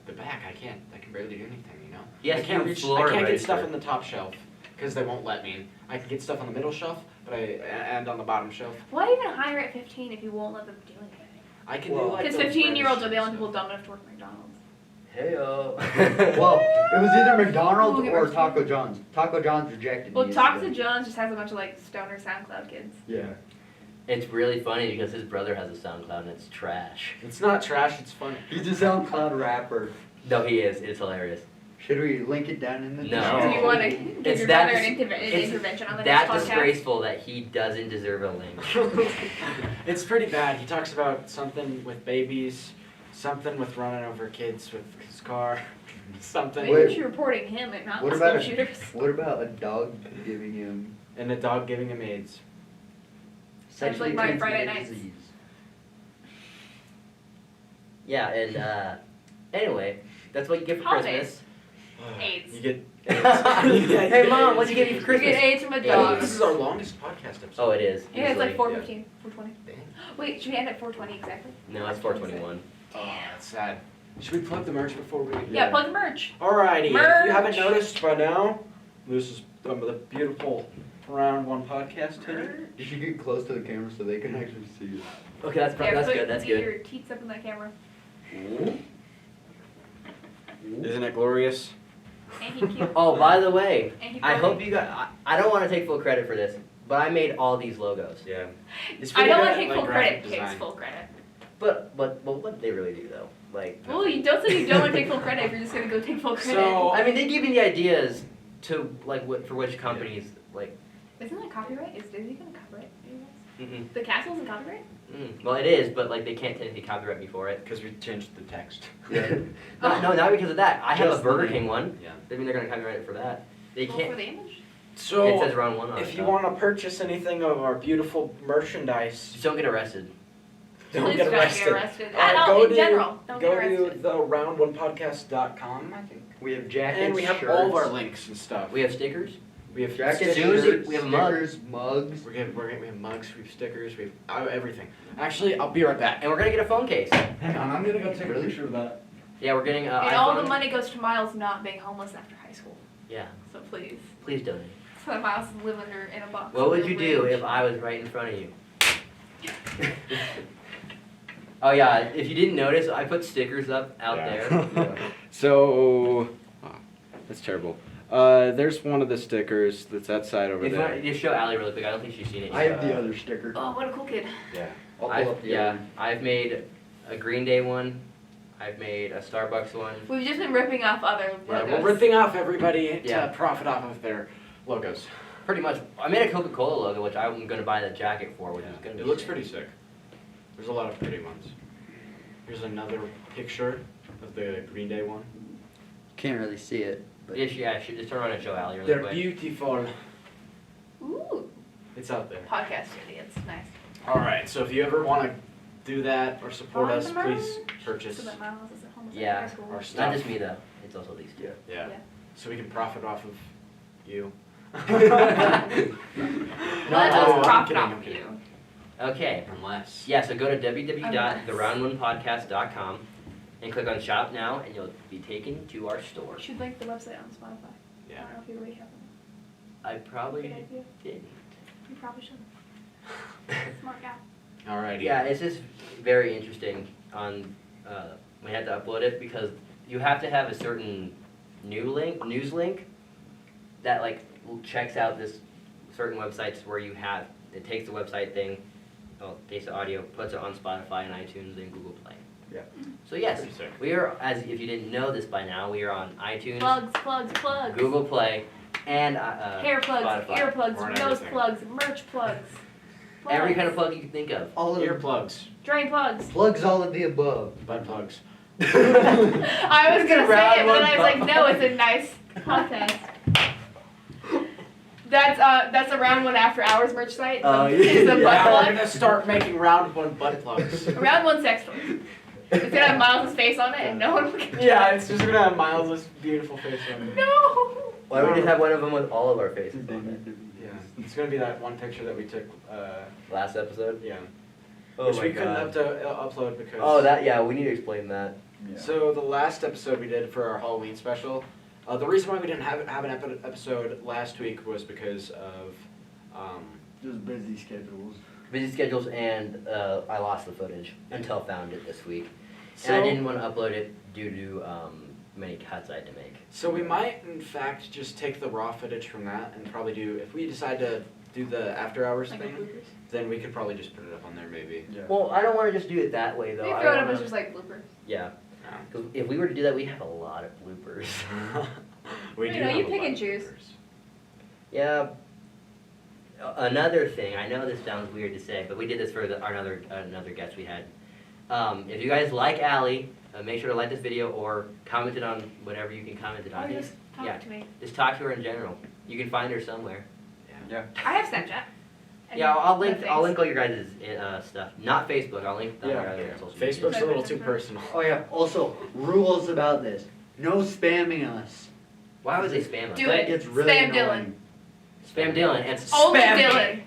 the back. I can barely do anything. You know. Yes, I can't you reach. floor I can't get register. stuff on the top shelf because they won't let me. I can get stuff on the middle shelf, but and on the bottom shelf. Why even hire at 15 if you won't let them do anything? I can Well, do like. Because the 15-year-olds are the furniture only people stuff. dumb enough to work at McDonald's. Heyo. Well, it was either McDonald's Ooh, or get Taco John's. Taco John's rejected Well, me. Taco John's just has a bunch of like stoner SoundCloud kids. Yeah. It's really funny because his brother has a SoundCloud and it's trash. It's not trash. It's funny. He's a SoundCloud rapper. No, he is. It's hilarious. Should we link it down in the No. Do you want to give It's your that brother an dis- it's intervention on the That next podcast? disgraceful that he doesn't deserve a link. It's pretty bad. He talks about something with babies, something with running over kids with his car, something, Maybe Wait. we should reporting him and not What the about school a- shooters. What about a dog giving him and a dog giving him AIDS. Sounds like sexually my Friday transmitted nights. disease? Yeah, and anyway, that's what you get for Holidays. Christmas. AIDS. You get. Hey mom, what'd you get me for You get Christmas? AIDS from a Yeah, dog. This is our longest podcast episode. Oh, it is. Yeah, it's like easily. 4:15, 4:20. Dang. Wait, should we end at 4:20 exactly? No, it's 4:21. Oh, that's sad. Should we plug the merch before we? Yeah, plug the merch. Alrighty. If you Merch. haven't noticed by now, this is the beautiful Round One podcast hoodie. You should get close to the camera so they can actually see you. Okay, that's Yeah, that's put good. That's your good. teats up in that camera. Isn't it glorious? Ain't he cute? Oh, by the way, Ain't he I funny? hope you got. I don't want to take full credit for this, but I made all these logos. Yeah. It's I don't want good to at, take like, full graphic credit. Takes design. full credit. But what they really do though? Like, Well, you don't say you don't want to take full credit if you're just gonna go take full credit. So- I mean, they give me the ideas to like what for which companies like. Isn't that copyright? Is Disney gonna copyright you guys? Mm-mm. The castle's in copyright? Well, it is, but like they can't technically copyright me for it. Because we changed the text. Yeah. No, not because of that. I have a Just Burger the- King one. Yeah. I mean, they're gonna copyright it for that. They Well, can't. for the image? It So, says round one on it. if you though. want to purchase anything of our beautiful merchandise, Just don't get arrested. don't Please get don't arrested. get arrested. Alright, At go all, in to- general. Don't Go get to arrested. the round1podcast.com, I think. We have jackets, And we have shirts, all of our links and stuff. We have stickers. We have jackets, Susie, shirts, we have a mug. stickers, mugs. we have mugs, we have stickers, we have everything. Actually, I'll be right back. And we're gonna get a phone case. Hang on, I'm gonna go take Really? a picture of that. Yeah, we're getting And all the iPhone. money goes to Miles not being homeless after high school. Yeah, So please. please donate. So that Miles can live under in a box. What would with you a do range. if I was right in front of you? Oh yeah, if you didn't notice, I put stickers up out there. So, that's terrible. There's one of the stickers that's that side over If you want, there. just show Allie really quick. I don't think she's seen it. I yet. have the other sticker. Oh, what a cool kid. Yeah. I'll pull up the other. I've made a Green Day one. I've made a Starbucks one. We've just been ripping off other Yeah, logos. we're ripping off everybody Yeah. to profit off of their logos. Pretty much. I made a Coca-Cola logo, which I'm gonna buy the jacket for, which is gonna be. It looks sick. pretty sick. There's a lot of pretty ones. Here's another picture of the Green Day one. Can't really see it. But Yeah, should just turn around and show Allie really They're quick. beautiful. Ooh, It's out there. podcast idiots. Nice. All right, so if you ever want to do that or support Buy us, the please merch. purchase So that Miles isn't homeless Yeah, after high school. our Not stuff. just me though. It's also these two. Yeah. Yeah. So we can profit off of you. Let No, us I'm profit kidding, off I'm of kidding. you. Okay. Unless. Yeah, so go to www.theround1podcast.com and click on shop now and you'll be taken to our store. You should link the website on Spotify. I Yeah. don't know if you already have one. I probably Good idea. didn't. You probably should. Smart guy. Alrighty. Yeah, it's just very interesting on when you have to upload it because you have to have a certain news link that like checks out this certain websites where you have it takes the website thing, takes the audio, puts it on Spotify and iTunes and Google Play. Yeah. So yes, Pretty sick. we are if you didn't know this by now, we are on iTunes, Plugs. Google Play, and Hair plugs, Spotify. ear plugs, We're on nose everything. plugs, merch plugs. Every kind of plugs, plug you can think of. all of the Earplugs. Drain plugs. plugs, all of the above. Butt plugs. I was gonna say Round it, but then one I was like, no, it's a nice contest. That's a round one after hours merch site. Oh, Is the Yeah, butt we're plug. gonna start making round one butt plugs. Round one sex toys. It's gonna have Miles' face on it, and no one will get Yeah, it's just gonna have Miles' beautiful face on it. No! Why don't we just have one of them with all of our faces on it? Yeah, it's gonna be that one picture that we took. Last episode? Yeah. Oh Which my we couldn't god. upload because. Oh, that, yeah, we need to explain that. So the last episode we did for our Halloween special, the reason why we didn't have an episode last week was because of. Just busy schedules. Busy schedules, and I lost the footage until found it this week. So, And I didn't want to upload it due to many cuts I had to make. So we might, in fact, just take the raw footage from that and probably do. If we decide to do the after hours Like thing, bloopers. then we could probably just put it up on there, maybe. Yeah. Well, I don't want to just do it that way, though. Maybe I throw it up wanna- as just like bloopers. Yeah. Because if we were to do that, we have a lot of bloopers. We You do know, have you a pick lot and of choose. bloopers. Yeah. Another thing, I know this sounds weird to say, but we did this for another guest we had. If you guys like Allie, make sure to like this video or comment it on whatever you can comment it Or on. just talk Yeah. to me. Just talk to her in general. You can find her somewhere. I have Snapchat. And Yeah, I'll link. other I'll things. link all your guys' stuff. Not Facebook. I'll link all your Yeah. other social media. Facebook's a little too personal. Oh yeah. Also, rules about this. No spamming us. Why would they spam us? Do That it. gets really Spam annoying. Spam Dylan and Only spam me. Dylan.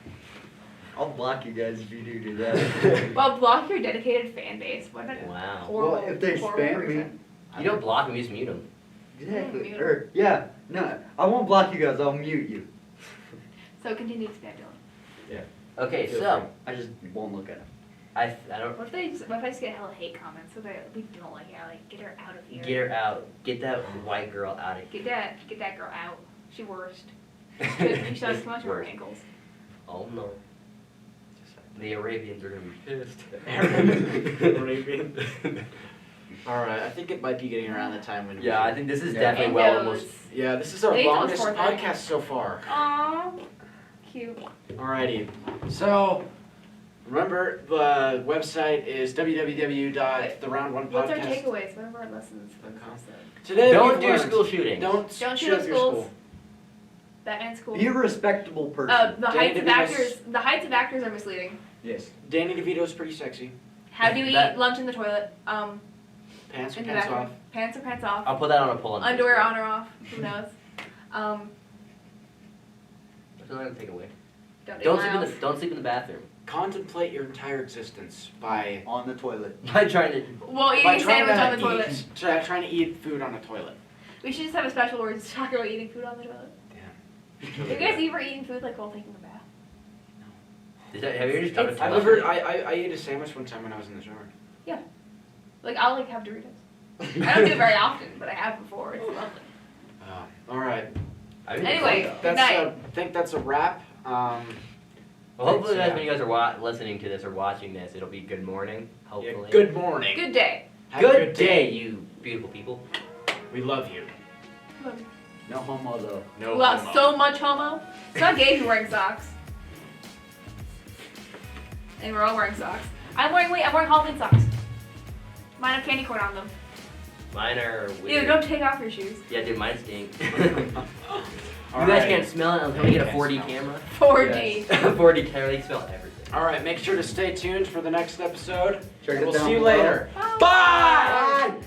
I'll block you guys if you do that. Well, block your dedicated fan base. What a Wow. horrible, Well, if they horrible spam me, person. You don't block them. You just mute them. exactly. Mute 'em. Or yeah, no, I won't block you guys. I'll mute you. So continue to spam Dylan. Okay, Feel so I just won't look at them. I don't What if I just get hella hate comments so that we don't like Allie? Get her out of here. get her out. Get that white girl out of here. Get that girl out. She worst. She shows too much of her Worst. ankles. Oh no. The Arabians are gonna be pissed. Arabian. All right, I think it might be getting around the time when. Yeah, I think this is Yeah. definitely And well those- almost. Yeah, this is our They told longest 4:30. podcast so far. Aw, cute. Alrighty, so remember the website is www.theround1podcast. What's our takeaways? What are our lessons from this Okay. episode? Today Don't we've do learned, school shootings. Don't Don't shoot shoot up up your schools. school. Batman's cool. Be a respectable person. The Danny heights of DeVito's- actors. The heights of actors are misleading. Yes. Danny DeVito's pretty sexy. How do you That- eat lunch in the toilet? Pants or In the pants bathroom. off. Pants or pants off. I'll put that on a poll. On Underwear Facebook. on or off. Who knows? That's another takeaway. Don't, Don't sleep in the bathroom. Contemplate your entire existence by On the toilet. By trying to. Well, eating by a trying sandwich to on the toilet. trying to eat food on the toilet. We should just have a special word to talk about eating food on the toilet. Have you guys ever eaten food like while taking a bath? Have you ever just done it? It's- I never. I ate a sandwich one time when I was in the shower. Like I'll like have Doritos. I don't do it very often, but I have before. It's lovely. All right. Anyway, good That's night. I think that's a wrap. Well, hopefully, Thanks, guys, when you guys are listening to this or watching this, it'll be good morning. Yeah, Hopefully. good morning. Good day. Have a Good day, you beautiful people. We love you. No homo though. No. Well, homo. so much homo. It's not gay if you're wearing socks. And we're all wearing socks. I'm wearing Halloween socks. Mine have candy corn on them. Mine are Ew, weird. don't take off your shoes. Yeah, dude, mine stink. All You guys right. can't smell it until we get a Can't 4D smell. camera. 4D. 4D camera, they smell everything. All right. Make sure to stay tuned for the next episode. Check And it we'll down see you below. later. Bye. Bye. Bye.